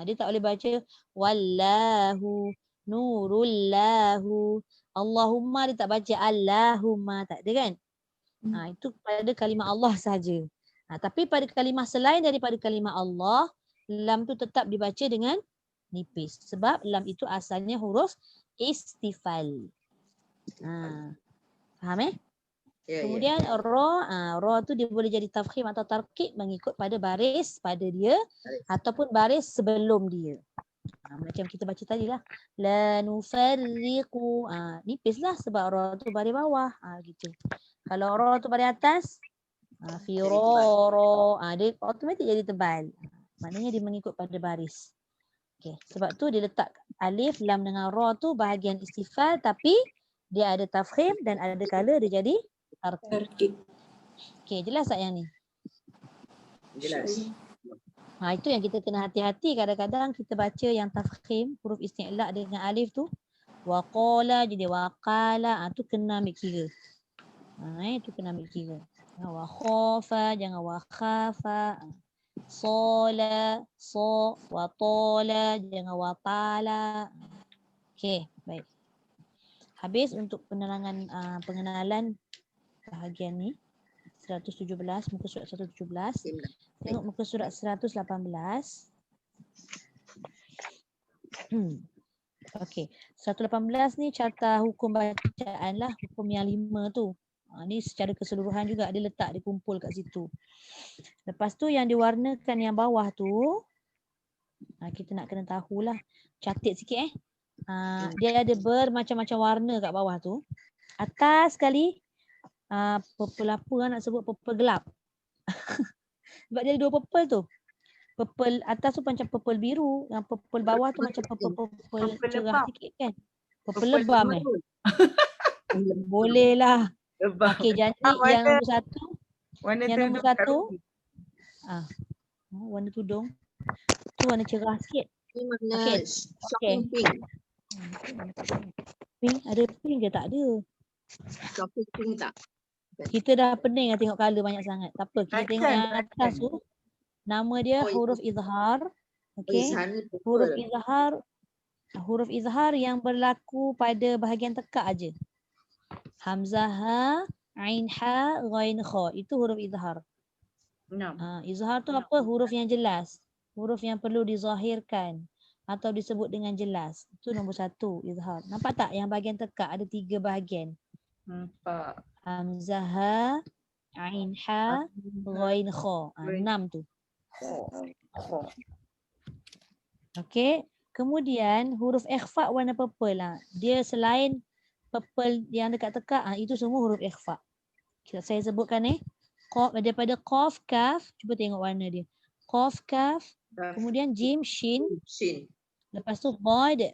Dia tak boleh baca wallahu nurullahu. Allahumma dia tak baca Allahumma, tak ada kan? Itu pada kalimah Allah saja. Tapi pada kalimah selain daripada kalimah Allah, lam tu tetap dibaca dengan nipis. Sebab lam itu asalnya huruf istifal. Faham Kemudian ra tu dia boleh jadi tafkhim atau tarkib mengikut pada baris pada dia ataupun baris sebelum dia. Macam kita baca tadi lah. La nufarriqu. Nipis lah sebab ra tu baris bawah. Gitu. Kalau ra tu baris atas, firara. Dia automatik jadi tebal. Maknanya dia mengikut pada baris. Okay. Sebab tu dia letak alif, lam dengan ra tu bahagian istifal tapi dia ada tafkhim dan ada kala dia jadi tarkib. Okey, jelas tak yang ni? Jelas. Itu yang kita kena hati-hati. Kadang-kadang kita baca yang tafkhim, huruf isti'la dengan alif tu, waqala jadi waqala, tu kena ambil kira. Itu kena ambil kira. Wa khafa jangan wa khafa. Sola, wa tola jangan wa tala. Okey, baik. Habis untuk penerangan pengenalan bahagian ni 117, muka surat 117. Tengok muka surat 118. Okey, 118 ni carta hukum bacaan lah, hukum yang 5 tu. Ni secara keseluruhan juga dia letak, dia kumpul kat situ. Lepas tu yang diwarnakan yang bawah tu, kita nak kena tahulah. Catat sikit dia ada bermacam-macam warna kat bawah tu. Atas sekali purple apa nak sebut, purple gelap. Sebab dia ada dua purple tu. Purple atas tu macam purple biru, yang purple bawah tu macam purple cerah sikit kan. Purple lebam Boleh lah. Okey, jadi yang nombor satu. Yang nombor satu. Warna tudung. Tu warna cerah sikit. Okey. Shocking pink. Pink, ada pink ke tak ada? Shocking pink tak? Kita dah pening tengok color banyak sangat. Tak apa, kita tengok yang atas tu. Nama dia huruf izhar. Okey. Huruf izhar yang berlaku pada bahagian tekak aja. Hamzah ha, ain ha, ghain kha. Itu huruf izhar. Izhar tu apa? Huruf yang jelas. Huruf yang perlu dizahirkan atau disebut dengan jelas. Itu nombor satu, izhar. Nampak tak yang bahagian tekak ada 3 bahagian? Nampak. Hamzah ha, ain ha, ghain kha. 6 tu. Okey. Kemudian huruf ikhfa warna purple lah. Dia selain purple yang dekat tekak, itu semua huruf ikhfa. Saya sebutkan daripada qaf, kaf, cuba tengok warna dia. Qaf, kaf, kemudian jim, shin. Lepas tu dhad.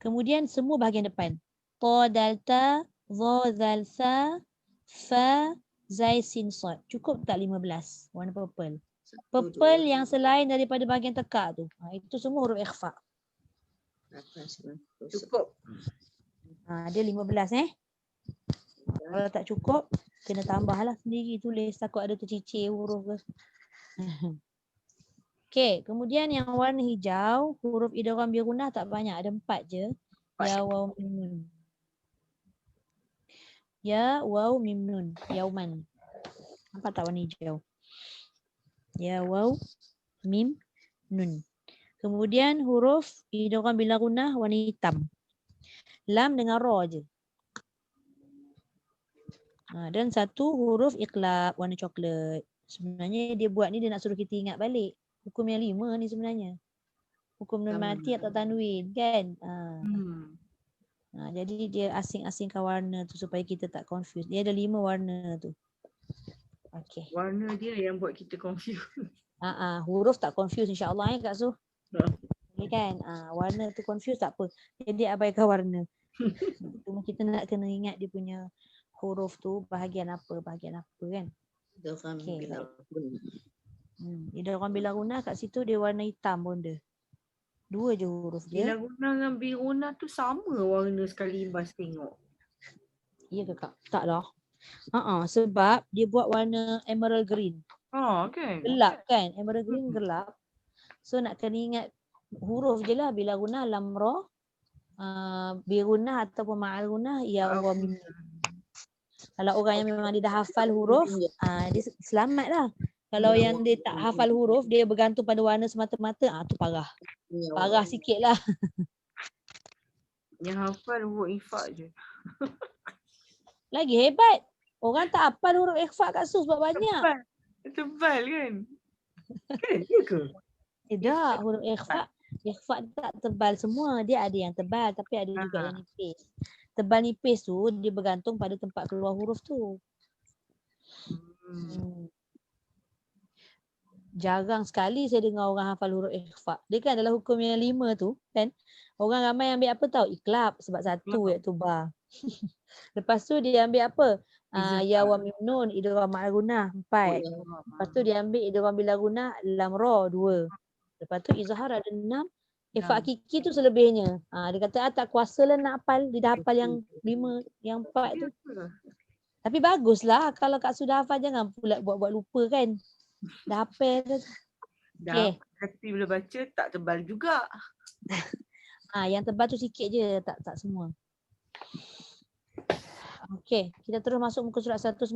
Kemudian semua bahagian depan. Ta, dal, ta, dha, zal, sa, fa, zai, sin, sad. Cukup tak 15 warna purple? Purple yang selain daripada bahagian tekak tu. Itu semua huruf ikhfa. Cukup. Dia 15 Kalau tak cukup, kena tambahlah sendiri tulis. Takut ada tercicir huruf ke. Okey, kemudian yang warna hijau, huruf idgham bi gunnah tak banyak, ada 4 je. Ya waw mim nun. Ya waw mim nun, yauman. Nampak tak warna hijau? Ya waw mim nun. Kemudian huruf idgham bila gunnah warna hitam. Lam dengan ra je. Dan satu huruf iqlab warna coklat. Sebenarnya dia buat ni dia nak suruh kita ingat balik. Hukum yang 5 ni sebenarnya. Hukum nun mati atau tanwin kan. Jadi dia asing-asingkan warna tu supaya kita tak confuse. Dia ada 5 warna tu. Okey. Warna dia yang buat kita confuse. Huruf tak confuse insya-Allah Kak Su. Ni kan. Warna tu confuse tak apa. Jadi abaikan warna. Cuma kita nak kena ingat dia punya huruf tu bahagian apa kan. Idgham bila guna kat situ dia warna hitam pun dia. 2 je huruf dia. Bila guna dengan biruna tu sama warna sekali Imbas tengok. Ya ke Kak? Tak lah. Sebab dia buat warna emerald green. Okay. Gelap kan? Emerald green gelap. So nak kena ingat huruf je lah. Bila guna lam ra, biruna ataupun ma'al guna ya wa mim. Kalau orang yang memang dia dah hafal huruf, dia selamat lah. Kalau yang dia tak hafal huruf, dia bergantung pada warna semata-mata, tu parah. Parah sikit lah. Yang hafal huruf ikhfa je. Lagi hebat. Orang tak hafal huruf ikhfa Kak Su sebab banyak. Tebal kan? Kan dia ke? Tidak, huruf ikhfa tak tebal semua. Dia ada yang tebal tapi ada juga yang nipis. Tebal nipis tu dia bergantung pada tempat keluar huruf tu. Jarang sekali saya dengar orang hafal huruf ikhfa. Dia kan adalah hukum yang 5 tu kan. Orang ramai ambil apa tahu? Iqlab sebab 1 iaitu ba. Lepas tu dia ambil apa? Ya wa mim nun idgham ma'al gunah 4. Lepas tu dia ambil idgham bila gunah lam ra 2. Lepas tu izhar ada 6. Ikhfa hakiki tu selebihnya. Dia kata tak kuasa lah nak hafal. Dia dah hafal yang 5, yang 4 tu. Tapi baguslah kalau Kak sudah hafal, jangan pula buat-buat lupa kan. Dah hafal dah. Tapi bila baca tak tebal juga. Yang tebal tu sikit je, tak semua. Okey, kita terus masuk muka surat 119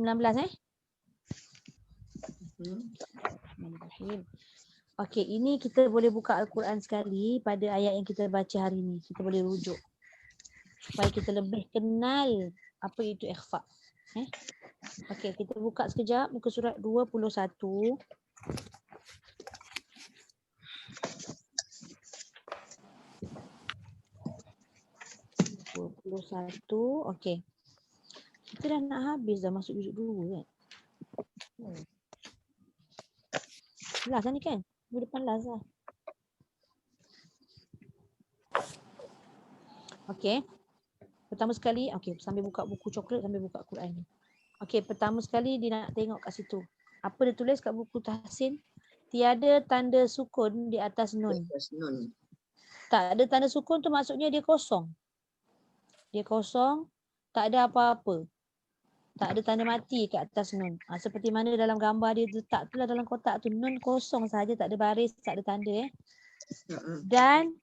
Okey, ini kita boleh buka Al-Quran sekali pada ayat yang kita baca hari ni. Kita boleh rujuk supaya kita lebih kenal apa itu ikhfa. Okey, kita buka sekejap muka surat 21. Okey. Kita dah nak habis dah masuk juzuk 2 kan. Last ni kan? Depan last lah. Okey. Pertama sekali, sambil buka buku coklat sambil buka Quran ni. Okey, pertama sekali dia nak tengok kat situ. Apa dia tulis kat buku tahsin? Tiada tanda sukun di atas nun. Tak ada tanda sukun tu maksudnya dia kosong. Dia kosong, tak ada apa-apa. Tak ada tanda mati kat atas nun. Seperti mana dalam gambar dia letak tu lah dalam kotak tu. Nun kosong saja, tak ada baris, tak ada tanda. Dan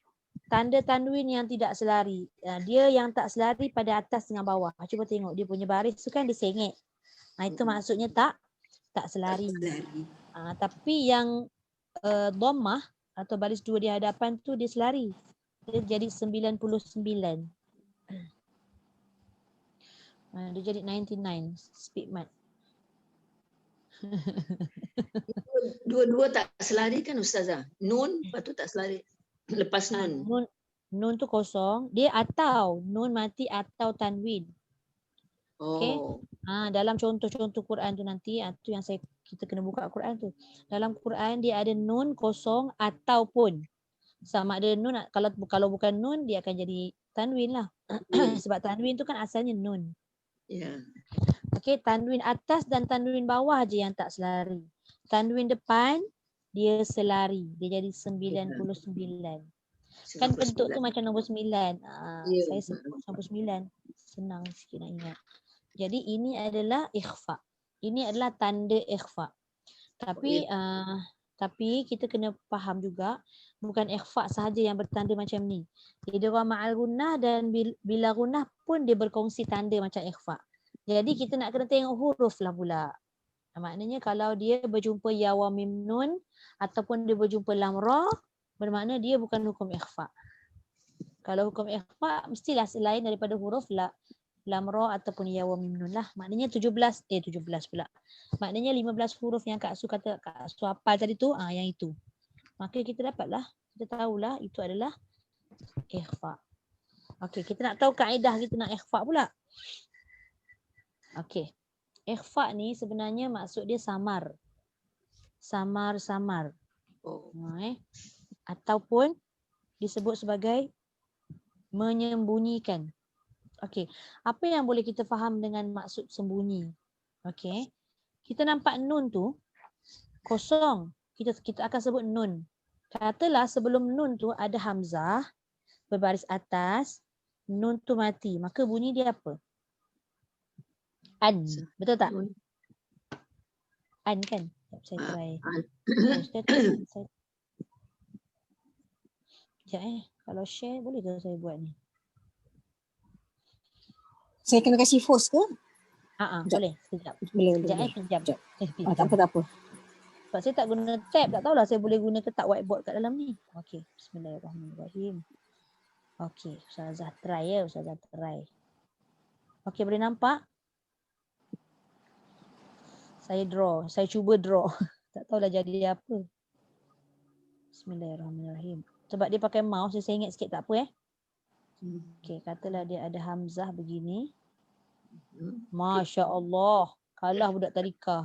tanda tanwin yang tidak selari. Dia yang tak selari pada atas dengan bawah. Cuba tengok dia punya baris tu kan dia sengit. Itu maksudnya tak selari. Tapi yang dhammah atau baris 2 di hadapan tu dia selari. Dia jadi 99. Dia jadi 99 speed mat. Dua-dua tak selari kan Ustazah? Nun lepas tu tak selari. Lepas nun. Nun tu kosong. Dia atau nun mati atau tanwin. Okay. Dalam contoh-contoh Quran tu nanti tu yang kita kena buka Quran tu. Dalam Quran dia ada nun kosong ataupun. Sama ada nun, kalau bukan nun dia akan jadi tanwin lah. Sebab tanwin tu kan asalnya nun. Okey, tanwin atas dan tanwin bawah je yang tak selari. Tanwin depan dia selari. Dia jadi 99. Kan bentuk tu macam nombor 9. Saya sebut nombor 9. Senang sikit nak ingat. Jadi ini adalah ikhfa. Ini adalah tanda ikhfa. Tapi kita kena faham juga bukan ikhfa sahaja yang bertanda macam ni. Idgham ma'al gunnah dan bila gunnah pun dia berkongsi tanda macam ikhfa. Jadi kita nak kena tengok huruf lah pula. Maknanya kalau dia berjumpa ya wa mim nun ataupun dia berjumpa lam ra, bermakna dia bukan hukum ikhfa. Kalau hukum ikhfa mestilah selain daripada huruf lam ra ataupun ya wa mim nun lah. Maknanya 17 pula. Maknanya 15 huruf yang Kak Su kata, Kak Su hafal tadi tu, yang itu. Maka kita dapatlah, kita tahulah itu adalah ikhfa. Okey, kita nak tahu kaedah kita nak ikhfa pula. Okey. Ikhfa ni sebenarnya maksud dia samar. Samar-samar. Ataupun disebut sebagai menyembunyikan. Okey, apa yang boleh kita faham dengan maksud sembunyi? Okey. Kita nampak nun tu kosong. Kita akan sebut nun. Katalah sebelum nun tu ada hamzah berbaris atas, nun tu mati. Maka bunyi dia apa? An. Betul tak? An kan? Saya try. Sekejap Kalau share boleh ke saya buat ni? Saya kena kasih force ke? Boleh. Sekejap. Boleh. Sekejap. Tak apa. Sebab saya tak guna tab, tak tahulah saya boleh guna ke tak whiteboard kat dalam ni. Okey, bismillahirrahmanirrahim. Okey, Ustazah try ya, Ustazah try. Okey, boleh nampak? Saya cuba draw. Tak tahulah jadi apa. Bismillahirrahmanirrahim. Sebab dia pakai mouse, saya ingat sikit tak apa Okey, katalah dia ada hamzah begini. Masya Allah, kalah budak tadika.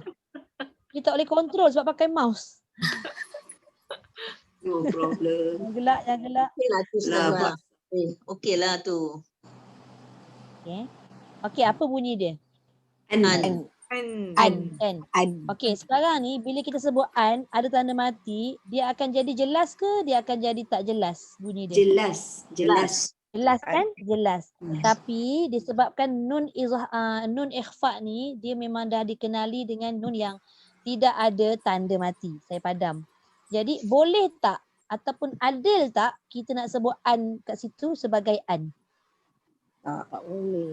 Dia tak boleh kontrol sebab pakai mouse. No problem. Jangan gelak. Okey lah tu. Okey, apa bunyi dia? An. Okey, sekarang ni bila kita sebut an ada tanda mati, dia akan jadi jelas ke dia akan jadi tak jelas bunyi dia? Jelas. Jelas kan? Jelas. Tapi disebabkan nun ikhfa ni dia memang dah dikenali dengan nun yang tidak ada tanda mati. Saya padam. Jadi boleh tak ataupun adil tak kita nak sebut an kat situ sebagai an? Tak boleh.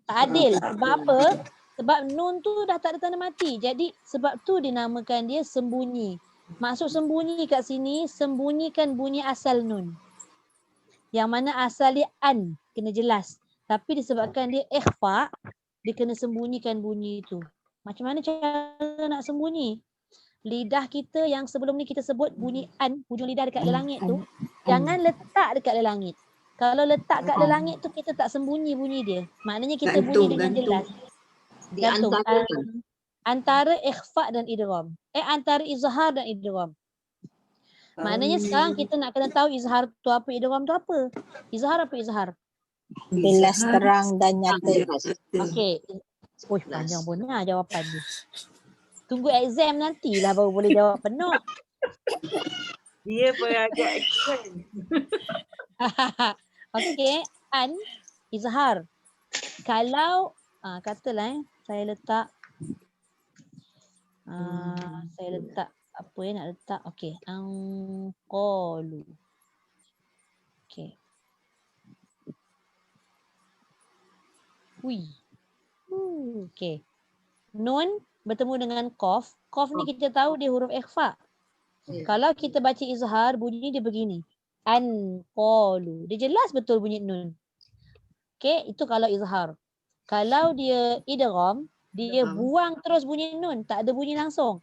Tak adil. Sebab apa? Sebab nun tu dah tak ada tanda mati. Jadi sebab tu dinamakan dia sembunyi. Maksud sembunyi kat sini, sembunyikan bunyi asal nun. Yang mana asal dia an, kena jelas. Tapi disebabkan dia ikhfa, dia kena sembunyikan bunyi itu. Macam mana cara nak sembunyi? Lidah kita yang sebelum ni kita sebut bunyi an, hujung lidah dekat langit tu, jangan letak dekat langit. Kalau letak kat langit tu kita tak sembunyi bunyi dia. Maknanya kita bunyi dengan jelas. Gantung. Antara ikhfa dan idgham. Antara izhar dan idgham. Maknanya sekarang kita nak kena tahu izhar tu apa, idgham tu apa. Izhar apa izhar? Jelas, terang dan nyata. Okey. Panjang pun jawapan dia. Tunggu exam nantilah baru boleh jawab penuh. Dia pun agak action. Okey, an izhar. Kalau katalah saya letak apa nak letak? Okey, angqalu. Okey. Okey. Nun bertemu dengan qaf. Qaf ni kita tahu dia huruf ikhfa. Kalau kita baca izhar, bunyi dia begini. Anqalu. Dia jelas betul bunyi nun. Okey, itu kalau izhar. Kalau dia idgham, dia buang terus bunyi nun, tak ada bunyi langsung.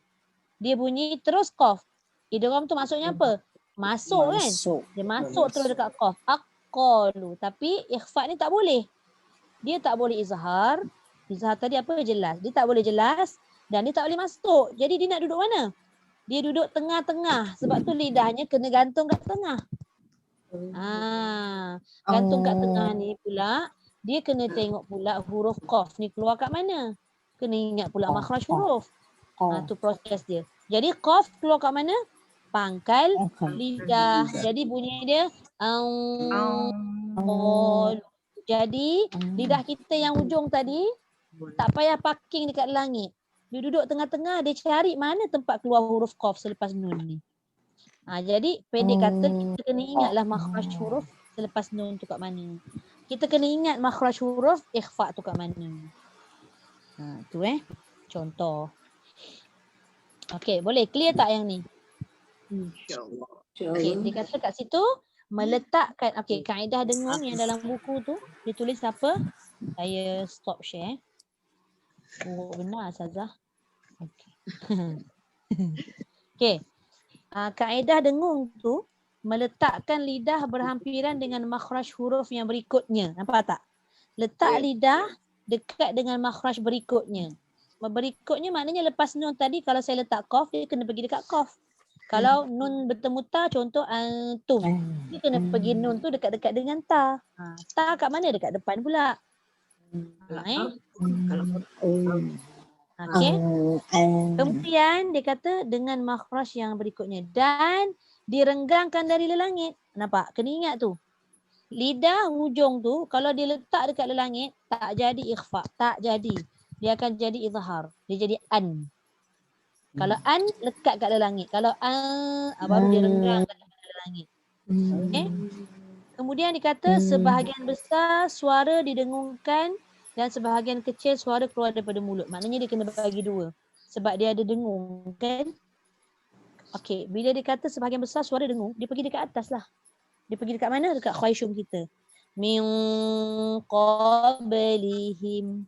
Dia bunyi terus qaf. Idgham tu maksudnya apa? Masuk kan? Dia masuk terus dekat qaf. Aqalu. Tapi ikhfa ni tak boleh. Dia tak boleh izhar. Izhar tadi apa? Jelas. Dia tak boleh jelas dan dia tak boleh masuk. Jadi dia nak duduk mana? Dia duduk tengah-tengah. Sebab tu lidahnya kena gantung kat tengah. Gantung kat tengah ni pula, dia kena tengok pula huruf qaf ni keluar kat mana. Kena ingat pula makhraj huruf. Tu proses dia. Jadi qaf keluar kat mana? Pangkal lidah. Jadi bunyi dia jadi lidah kita yang hujung tadi tak payah parking dekat langit. Dia duduk tengah-tengah, dia cari mana tempat keluar huruf qaf selepas nun ni. Jadi pendek kata kita kena ingatlah makhraj huruf selepas nun tu kat mana. Kita kena ingat makhraj huruf ikhfa tu kat mana. Tu contoh. Okey, boleh clear tak yang ni? InsyaAllah. Okey, dia kata kat situ meletakkan, okey, kaedah dengung yang dalam buku tu dia tulis apa? Saya stop share. Oh, benar Ustazah. Okey. Okey. Kaedah dengung tu meletakkan lidah berhampiran dengan makhraj huruf yang berikutnya. Nampak tak? Letak lidah dekat dengan makhraj berikutnya. Berikutnya maknanya lepas nun tadi kalau saya letak qaf, dia kena pergi dekat qaf. Kalau nun bertemu ta, contoh antum, dia kena pergi nun tu dekat-dekat dengan ta. Ta kat mana? Dekat depan pula. Okey. Kemudian dia kata dengan makhraj yang berikutnya dan direnggangkan dari lelangit. Nampak? Kena ingat tu. Lidah hujung tu kalau dia letak dekat lelangit tak jadi ikhfa, tak jadi. Dia akan jadi izhar. Dia jadi an. Kalau an lekat kat lelangit. Kalau baru dia renggangkan kat lelangit. Okey. Kemudian dikata sebahagian besar suara didengungkan dan sebahagian kecil suara keluar daripada mulut. Maknanya dia kena bagi dua. Sebab dia ada dengung kan. Okey, bila dia kata sebahagian besar suara dengung, dia pergi dekat atas lah. Dia pergi dekat mana? Dekat khayshum kita. Min qablihim.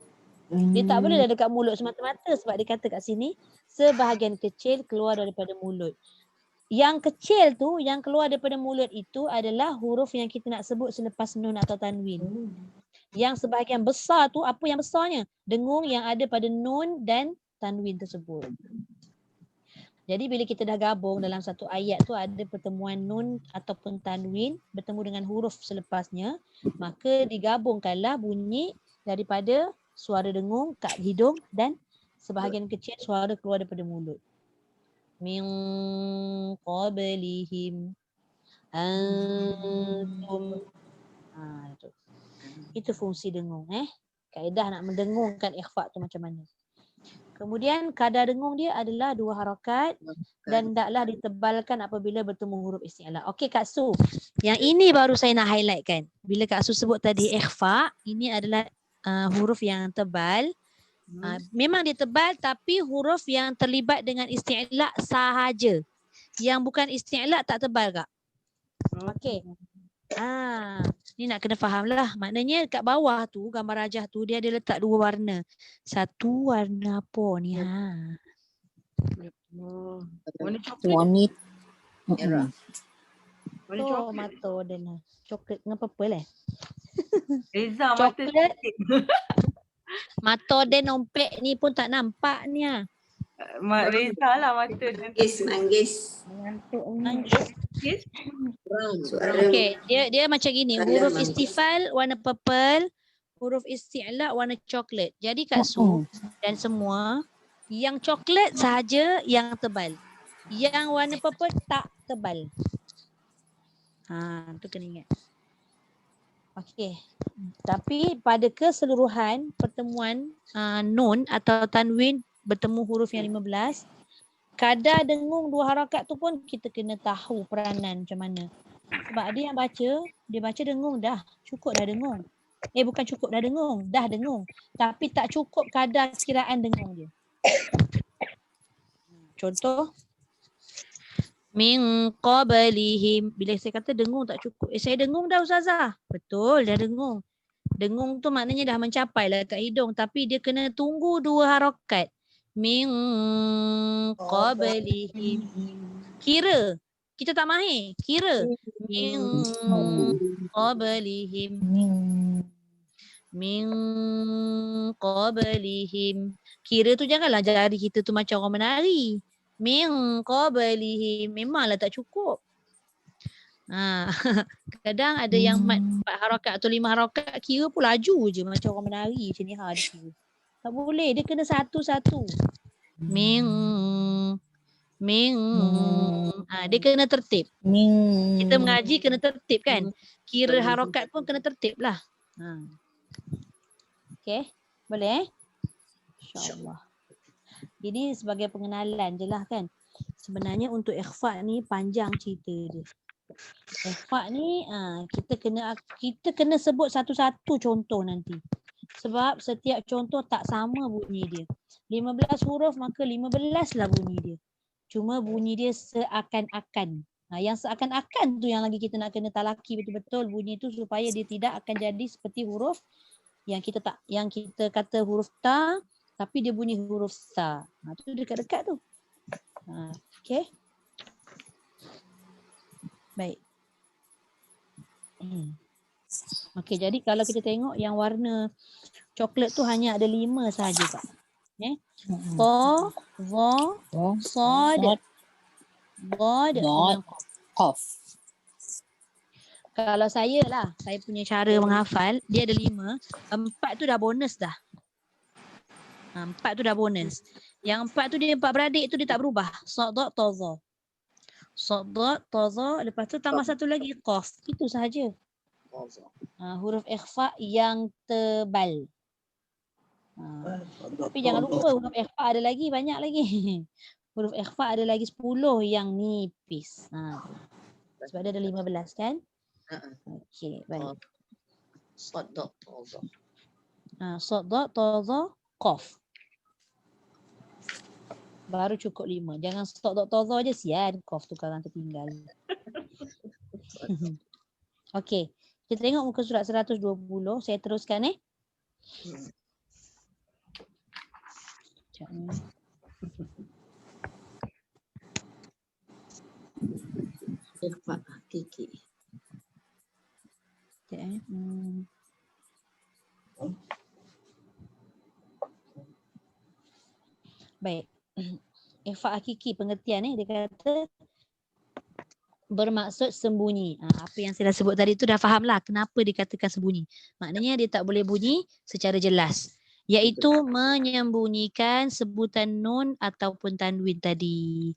Dia tak boleh dah dekat mulut semata-mata sebab dia kata kat sini sebahagian kecil keluar daripada mulut. Yang kecil tu, yang keluar daripada mulut itu adalah huruf yang kita nak sebut selepas nun atau tanwin. Yang sebahagian besar tu, apa yang besarnya? Dengung yang ada pada nun dan tanwin tersebut. Jadi bila kita dah gabung dalam satu ayat tu ada pertemuan nun ataupun tanwin bertemu dengan huruf selepasnya, maka digabungkanlah bunyi daripada suara dengung kat hidung dan sebahagian kecil suara keluar daripada mulut. Min qablihim antum. Itu fungsi dengung. Kaedah nak mendengungkan ikhfa tu macam mana. Kemudian kadar dengung dia adalah 2 harakat dan hendaklah ditebalkan apabila bertemu huruf isti'la. Okey Kak Su, yang ini baru saya nak highlightkan. Bila Kak Su sebut tadi ikhfa, ini adalah huruf yang tebal. Memang dia tebal tapi huruf yang terlibat dengan isti'la sahaja. Yang bukan isti'la tak tebal Kak. Okey. Ni nak kena faham lah. Maknanya kat bawah tu gambar rajah tu dia ada letak 2 warna. Satu warna apa ni? Warna coklat. Warna Merah. Warna Oh, coklat. mata dan coklat dengan purple Reza mata coklat. sikit. Mata dan nompek ni pun tak nampak ni Mak Reza lah mata. Manggis. Manggis. Suara. Okey, dia macam gini. Kadar Huruf manggis. istifal warna purple, huruf isti'la warna coklat. Jadi Kak Su dan semua, yang coklat sahaja yang tebal. Yang warna purple tak tebal. Tu kena ingat. Okey. Tapi pada keseluruhan pertemuan nun atau tanwin bertemu huruf yang 15, kadar dengung 2 harakat tu pun kita kena tahu peranan macam mana. Sebab ada yang baca, dia baca dengung dah. Cukup dah dengung. Bukan cukup dah dengung. Dah dengung. Tapi tak cukup kadar kiraan dengung dia. Contoh. Min qablihim. Bila saya kata dengung tak cukup. Saya dengung dah Ustazah. Betul, dah dengung. Dengung tu maknanya dah mencapai lah kat hidung. Tapi dia kena tunggu 2 harakat. Min qablihim. Kira. Kita tak mahir. Kira. Min qablihim. Min qablihim. Kira tu janganlah jari kita tu macam orang menari. Min qablihim. Memanglah tak cukup. Kadang ada yang 4 harakat atau 5 harakat kira pun laju je macam orang menari macam ni dia kira. Tak boleh, dia kena satu-satu. Min dia kena tertib. Kita mengaji kena tertib kan. Kira harakat pun kena tertib lah. Okey, boleh InsyaAllah. Ini sebagai pengenalan je lah kan. Sebenarnya untuk ikhfa ni panjang cerita dia. Ikhfa ni kita kena sebut satu-satu contoh nanti. Sebab setiap contoh tak sama bunyi dia. 15 huruf maka 15 lah bunyi dia. Cuma bunyi dia seakan-akan. Yang seakan-akan tu yang lagi kita nak kena talaki betul-betul bunyi tu supaya dia tidak akan jadi seperti huruf yang kita kata huruf ta tapi dia bunyi huruf sa. Tu dekat-dekat tu. Okey. Baik. Okey, jadi kalau kita tengok yang warna coklat tu hanya ada 5 sahaja Kak. Ta, za, sad, dad dengan Qaf. Kalau saya punya cara menghafal, dia ada 5. 4 tu dah bonus dah. 4 tu dah bonus. Yang 4 tu dia 4 beradik tu dia tak berubah. Sad, ta, za. Sad, ta, za. Lepas tu tambah satu lagi qaf. Itu sahaja. Huruf ikhfa yang tebal. Tapi jangan lupa huruf ikhfa ada lagi, banyak lagi. Huruf ikhfa ada lagi 10 yang nipis. Sebab dia ada 15 kan? Okey, baik. Sad, ta, za. Sad, ta, za, qaf. Baru cukup 5. Jangan sad, ta, za je, sian. Qaf tu sekarang tertinggal. Okey. Kita tengok muka surat 120. Saya teruskan Ikhfa hakiki. Baik. Ikhfa hakiki pengertian dia kata bermaksud sembunyi. Apa yang saya dah sebut tadi tu dah fahamlah kenapa dikatakan sembunyi. Maknanya dia tak boleh bunyi secara jelas. Iaitu menyembunyikan sebutan nun ataupun tanwin tadi.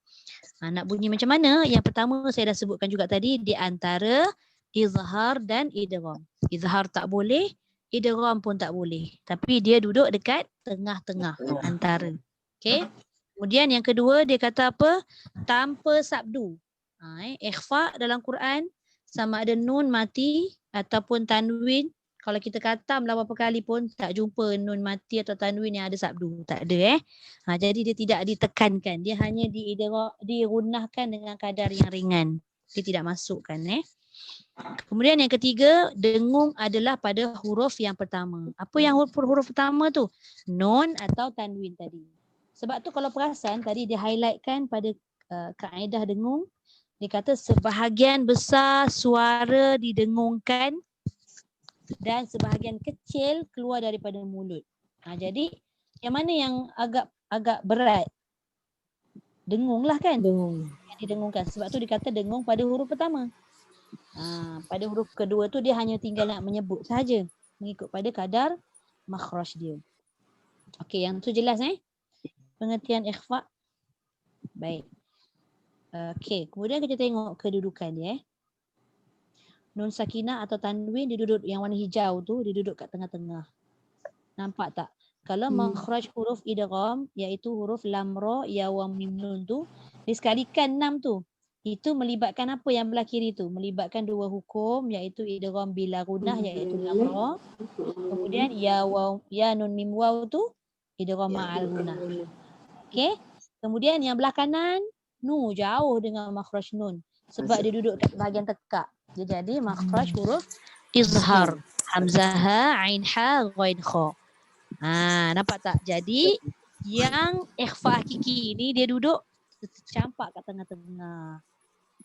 Nak bunyi macam mana? Yang pertama saya dah sebutkan juga tadi di antara izhar dan idgham. Izhar tak boleh, idgham pun tak boleh. Tapi dia duduk dekat tengah-tengah antara. Okey. Kemudian yang kedua dia kata apa? Tanpa sabdu. Ikhfa dalam Quran sama ada nun mati ataupun tanwin. Kalau kita katam lah berapa kali pun tak jumpa nun mati atau tanwin yang ada sabdu. Tak ada jadi dia tidak ditekankan. Dia hanya dirunahkan dengan kadar yang ringan. Dia tidak masukkan Kemudian yang ketiga, dengung adalah pada huruf yang pertama. Apa yang huruf pertama tu? Nun atau tanwin tadi. Sebab tu kalau perasan tadi dia highlightkan pada kaedah dengung. Dia kata sebahagian besar suara didengungkan dan sebahagian kecil keluar daripada mulut. Jadi yang mana yang agak berat? Dengung lah kan? Dengung. Yang didengungkan. Sebab tu dia kata dengung pada huruf pertama. Pada huruf kedua tu dia hanya tinggal nak menyebut sahaja. Mengikut pada kadar makhraj dia. Okey, yang tu jelas pengertian ikhfa. Baik. Okey, kemudian kita tengok kedudukan dia. Nun sakinah atau tanwin dia duduk yang warna hijau tu, dia duduk kat tengah-tengah. Nampak tak? Kalau makhraj huruf idgham iaitu huruf lam ra ya wa mim nun tu, disekalikan 6 tu. Itu melibatkan apa yang belah kiri tu? Melibatkan 2 hukum iaitu idgham bila gunnah iaitu lam ra. Kemudian ya nun mim waw tu idgham ma'al gunnah. Okey? Kemudian yang belah kanan jauh dengan makhraj nun sebab dia duduk kat bahagian tekak. Dia jadi makhraj huruf izhar. Hamzah ha, ain ha, ghain kha. Nampak tak? Jadi yang ikhfa hakiki ini dia duduk campak kat tengah-tengah.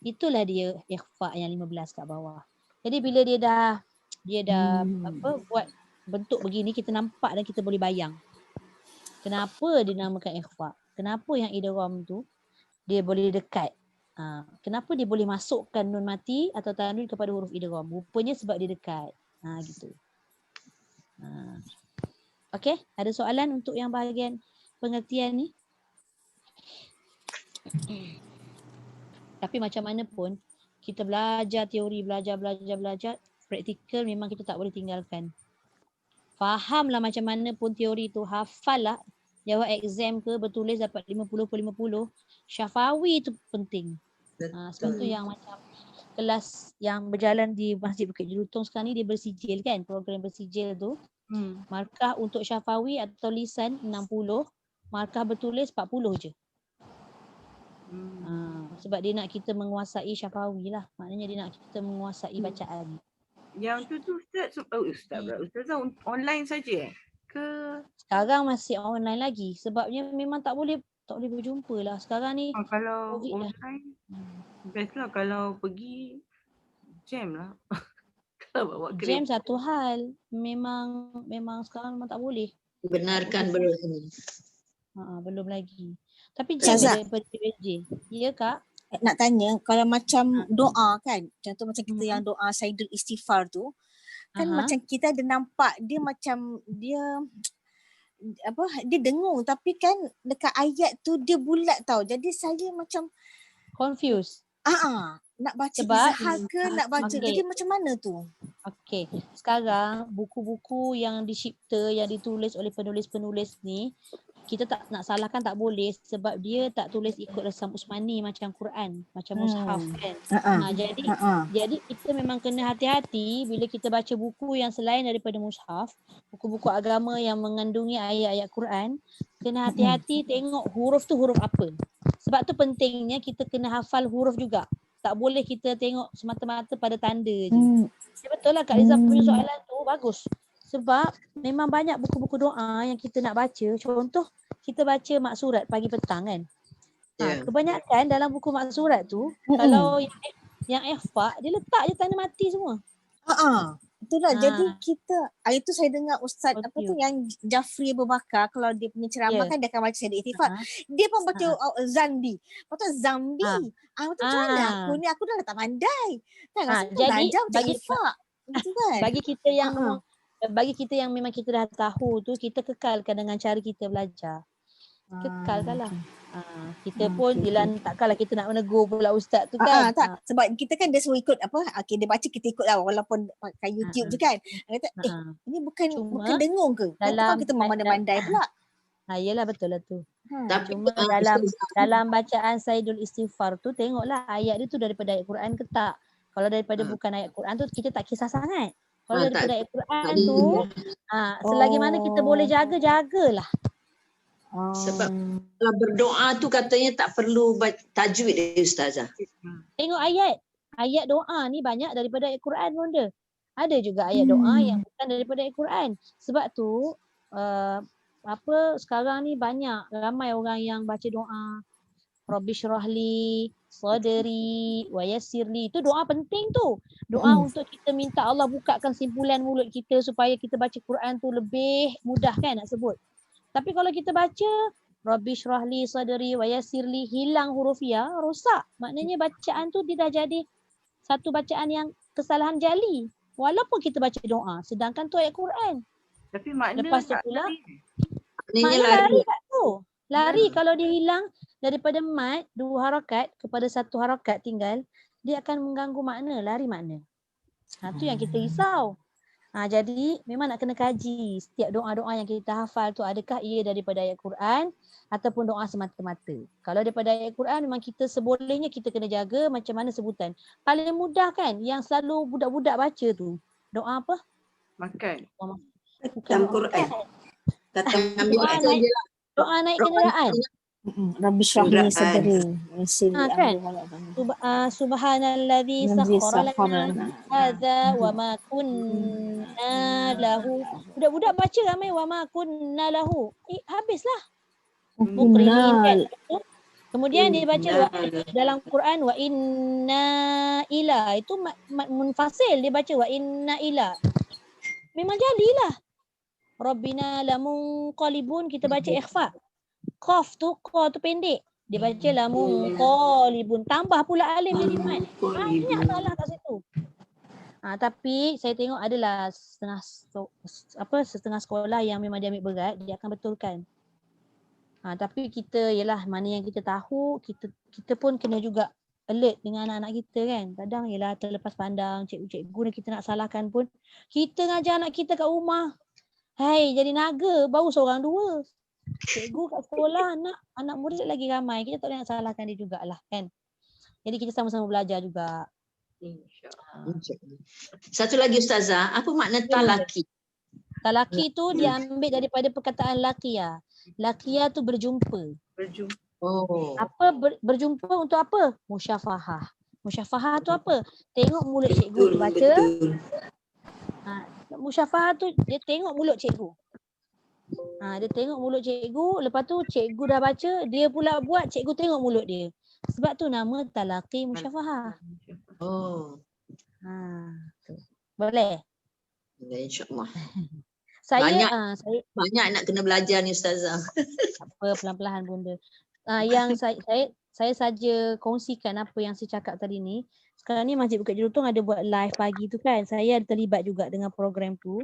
Itulah dia ikhfa yang 15 kat bawah. Jadi bila dia dah buat bentuk begini, kita nampak dan kita boleh bayang. Kenapa dinamakan ikhfa? Kenapa yang idgham tu dia boleh dekat? Kenapa dia boleh masukkan nun mati atau tanwin kepada huruf idgham? Rupanya sebab dia dekat. Gitu. Okey, ada soalan untuk yang bahagian pengertian ni? Tapi macam mana pun kita belajar teori, belajar, praktikal memang kita tak boleh tinggalkan. Fahamlah macam mana pun teori tu, hafal lah. Jawab exam ke bertulis dapat 50/50. Syafawi tu penting. Sebab tu yang macam kelas yang berjalan di Masjid Bukit Jelutong sekarang ni dia bersijil kan, program bersijil tu. Markah untuk syafawi atau lisan 60, markah bertulis 40 je. Sebab dia nak kita menguasai syafawi lah. Maknanya dia nak kita menguasai bacaan. Yang tu Ustaz, Ustaz pula. Ustazah online saja ke? Sekarang masih online lagi sebabnya memang tak boleh berjumpa lah sekarang ni. Kalau COVID dah. online best lah, kalau pergi jam lah. Kalau bawa Jam kereta. satu hal. Memang sekarang memang tak boleh. Benarkan belum ini. Belum lagi. Tapi jam Ustazah. daripada PJ. Ya Kak? Nak tanya, kalau macam doa kan, contoh macam kita yang doa Saidul Istighfar tu, kan macam kita ada nampak dia macam dia dengung, tapi kan dekat ayat tu dia bulat tau. Jadi saya macam confused. Nak baca Sebab izhar ke nak baca. Jadi macam mana tu? Okey. Sekarang buku-buku yang dicipta, yang ditulis oleh penulis-penulis ni, kita tak nak salahkan, tak boleh, sebab dia tak tulis ikut resam Usmani macam Quran, macam mushaf kan. Jadi kita memang kena hati-hati bila kita baca buku yang selain daripada mushaf, buku-buku agama yang mengandungi ayat-ayat Quran, kena hati-hati tengok huruf tu huruf apa. Sebab tu pentingnya kita kena hafal huruf juga. Tak boleh kita tengok semata-mata pada tanda je. Betul lah Kak Liza punya soalan tu bagus. Sebab memang banyak buku-buku doa yang kita nak baca. Contoh kita baca maksurat pagi petang kan. Kebanyakan dalam buku maksurat tu kalau yang ihfa dia letak je tanda mati semua. Itulah. Jadi kita, itu saya dengar Ustaz yang Jafri Abu Bakar, kalau dia punya ceramah kan dia akan baca Saidul Istighfar. Dia pun baca Zambi. Lepas tu Zambi. Macam mana aku dah tak pandai. Kan rasa tu belajar macam ihfa. Kan? Bagi kita yang memang kita dah tahu tu, kita kekalkan dengan cara kita belajar. Kekalkan lah. Kita pun takkanlah kita nak menegur pula ustaz tu kan. Tak. Sebab kita kan dia suruh ikut dia baca kita ikut lah walaupun pakai YouTube je kan. Kata ini bukan dengung ke? Dalam kita memandai-mandai pula. Yelah betul lah tu. Tapi Cuma dalam bacaan Saidul Istighfar tu tengoklah ayat dia tu daripada ayat Quran ke tak. Kalau daripada bukan ayat Quran tu kita tak kisah sangat. Kalau daripada ayat Quran tu selagi mana kita boleh jagalah. Sebab kalau berdoa tu katanya tak perlu tajwid dia Ustazah. Tengok ayat doa ni banyak daripada ayat Quran pun ada. Ada juga ayat doa yang bukan daripada ayat Quran. Sebab tu sekarang ni ramai orang yang baca doa Rabbi syrahli sadri wa yassirli. Itu doa penting tu. Doa untuk kita minta Allah bukakan simpulan mulut kita supaya kita baca Quran tu lebih mudah kan nak sebut. Tapi kalau kita baca Rabbi syrahli sadri wa yassirli, hilang huruf ya, rosak. Maknanya bacaan tu dia dah jadi satu bacaan yang kesalahan jali. Walaupun kita baca doa, sedangkan tu ayat Quran. Tapi makna lepas tu pula maknanya lari kat tu. Lari kalau dia hilang daripada mat 2 harakat kepada 1 harakat tinggal, dia akan mengganggu makna, lari makna. Tu yang kita risau. Jadi memang nak kena kaji setiap doa-doa yang kita hafal tu, adakah ia daripada ayat Quran ataupun doa semata-mata. Kalau daripada ayat Quran memang kita sebolehnya kita kena jaga macam mana sebutan. Paling mudah kan yang selalu budak-budak baca tu. Doa apa? Makan. Dalam Quran. Doa naik kenderaan. Rabbi syrahli sadri kan? Subhanalladzi sakhkhara lana hadza wa ma kunna lahu. Budak-budak baca ramai wa ma kunna lahu. Habislah. Mukrimin kan. Kemudian dia baca dalam Quran wa inna ila, itu munfasil, dia baca wa inna ila. Memang jadilah. Rabbina lamunqalibun, kita baca ikhfa. Qaf tu, qa tu pendek. Dia baca lamunqalibun. Tambah pula alif jadi mat. Banyak salah kat situ. Tapi saya tengok adalah setengah sekolah yang memang dia ambil berat, dia akan betulkan. Tapi kita ialah mana yang kita tahu, kita pun kena juga alert dengan anak-anak kita kan. Kadang ialah terlepas pandang cikgu-cikgu ni, kita nak salahkan pun. Kita ngajar anak kita kat rumah. Hai, jadi naga baru seorang dua. Cikgu kat sekolah, anak murid lagi ramai. Kita tak boleh nak salahkan dia jugalah kan. Jadi kita sama-sama belajar juga. InsyaAllah. Satu lagi Ustazah, apa makna talaki? Talaki tu diambil daripada perkataan laqiya. Laqiya tu berjumpa. Apa berjumpa untuk apa? Musyafahah. Musyafahah tu apa? Tengok mulut cikgu baca. musyafahah tu dia tengok mulut cikgu. Dia tengok mulut cikgu, lepas tu cikgu dah baca, dia pula buat, cikgu tengok mulut dia. Sebab tu nama talaqi musyafahah. Oh. Tu. Boleh? Boleh, insya-Allah. Saya Banyak nak kena belajar ni Ustazah. apa pelan-pelan bunda. Yang saya saja kongsikan apa yang saya cakap tadi ni. Sekarang ni Masjid Bukit Jelutong ada buat live pagi tu kan. Saya ada terlibat juga dengan program tu.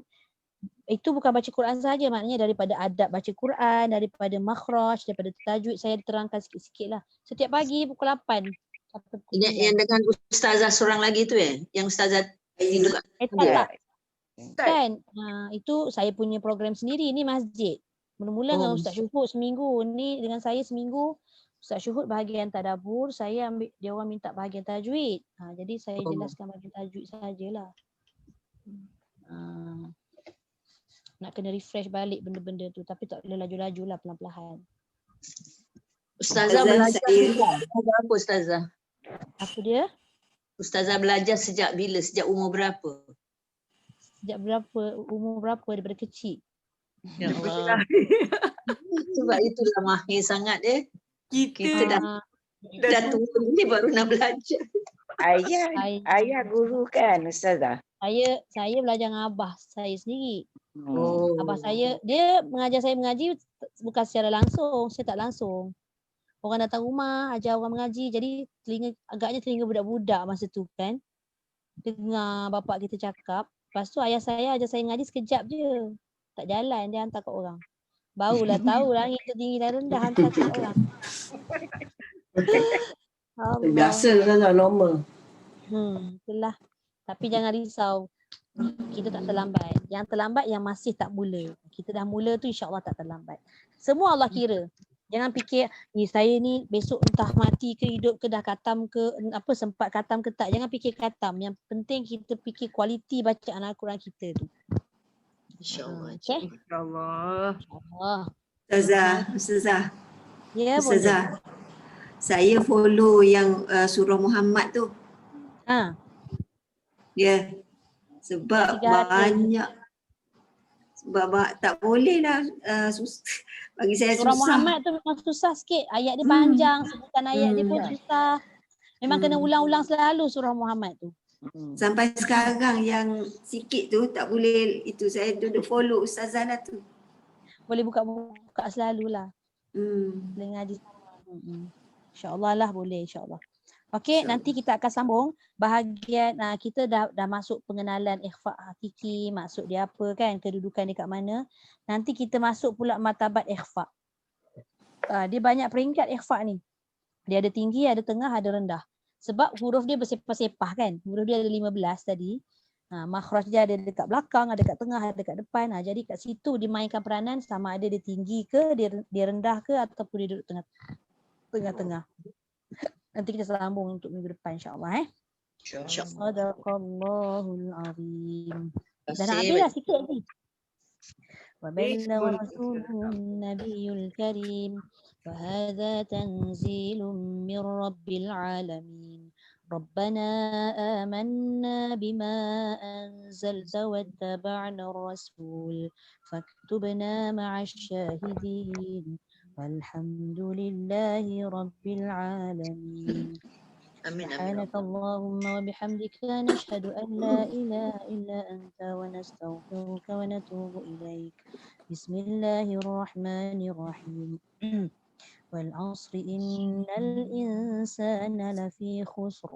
Itu bukan baca Quran saja, maknanya daripada adab baca Quran, daripada makhraj, daripada tajwid, saya terangkan sikit-sikit lah. Setiap pagi pukul 8. Yang dengan Ustazah seorang lagi tu yang Ustazah hidup. Tak. Kan, itu saya punya program sendiri, ni masjid. Mula-mula dengan Ustaz Syuhud seminggu, ni dengan saya seminggu. Ustaz Syuhud bahagian tadabbur, saya ambil, dia orang minta bahagian tajwid. Jadi saya jelaskan bahagian tajwid sajalah. Nak kena refresh balik benda-benda tu, tapi tak boleh laju-laju lah, pelan-pelan. Ustazah belajar berapa Ustazah? Apa dia? Ustazah belajar sejak bila? Sejak umur berapa? Sejak berapa? Umur berapa daripada kecil? Ya Allah. Sebab itulah mahir sangat Kita dah tua ni baru nak belajar. Ayah guru kan Ustazah? Saya belajar dengan abah saya sendiri. Abah saya, dia mengajar saya mengaji bukan secara langsung, saya tak langsung. Orang datang rumah, ajar orang mengaji, jadi agaknya telinga budak-budak masa tu kan. Dengar bapak kita cakap. Lepas tu ayah saya ajar saya mengaji sekejap je. Tak jalan, dia hantar kat orang. Barulah tahu langit tu tinggi dan rendah, hantar kat orang. Biasa Ustazah, normal. Itulah. Tapi jangan risau. Kita tak terlambat. Yang terlambat yang masih tak mula. Kita dah mula tu insya-Allah tak terlambat. Semua Allah kira. Jangan fikir saya ni besok entah mati ke hidup ke dah khatam ke sempat khatam ke tak. Jangan fikir khatam. Yang penting kita fikir kualiti bacaan Al-Quran kita tu. InsyaAllah. Okay? InsyaAllah. Ustazah. Ya, Ustazah. Saya follow yang surah Muhammad tu. Ya. Sebab banyak. Sebab tak boleh lah. Bagi saya surah susah. Muhammad tu memang susah sikit. Ayat dia panjang. Sebutan ayat dia pun susah. Memang kena ulang-ulang selalu surah Muhammad tu. Sampai sekarang yang sikit tu tak boleh itu. Saya duduk follow Ustazah lah tu. Boleh buka selalulah. Boleh ngaji sama. InsyaAllah lah boleh, insyaAllah. Okey, nanti kita akan sambung bahagian kita dah masuk pengenalan ikhfa hakiki, maksud dia apa kan, kedudukan dia kat mana. Nanti kita masuk pula martabat ikhfa. Dia banyak peringkat ikhfa ni. Dia ada tinggi, ada tengah, ada rendah. Sebab huruf dia bersepah-sepah kan. Huruf dia ada 15 tadi. Makhraj dia ada dekat belakang, ada dekat tengah, ada dekat depan. Jadi kat situ dimainkan peranan sama ada dia tinggi ke, dia rendah ke ataupun dia duduk tengah-tengah. Nanti kita sambung untuk minggu depan insya-Allah InsyaAllah. Sadaqallahul azim. Dah nak habis dah sikit lagi. Wa ballagha rasulun nabiyul karim wa hadha tanzilun min rabbil alamin. ربنا آمنا بما أنزلت واتبعنا الرسول فاكتبنا مع الشاهدين والحمد لله رب العالمين. سبحانك اللهم وبحمدك نشهد أن لا إله إلا أنت ونستغفرك ونتوب إليك. بسم الله الرحمن الرحيم. والعصر إن الإنسان لفي خسر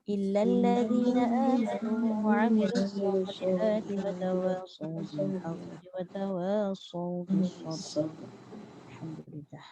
إلا الذين آمنوا وعملوا الصالحات وتواصوا بالحق وتواصوا بالصبر. الحمد لله.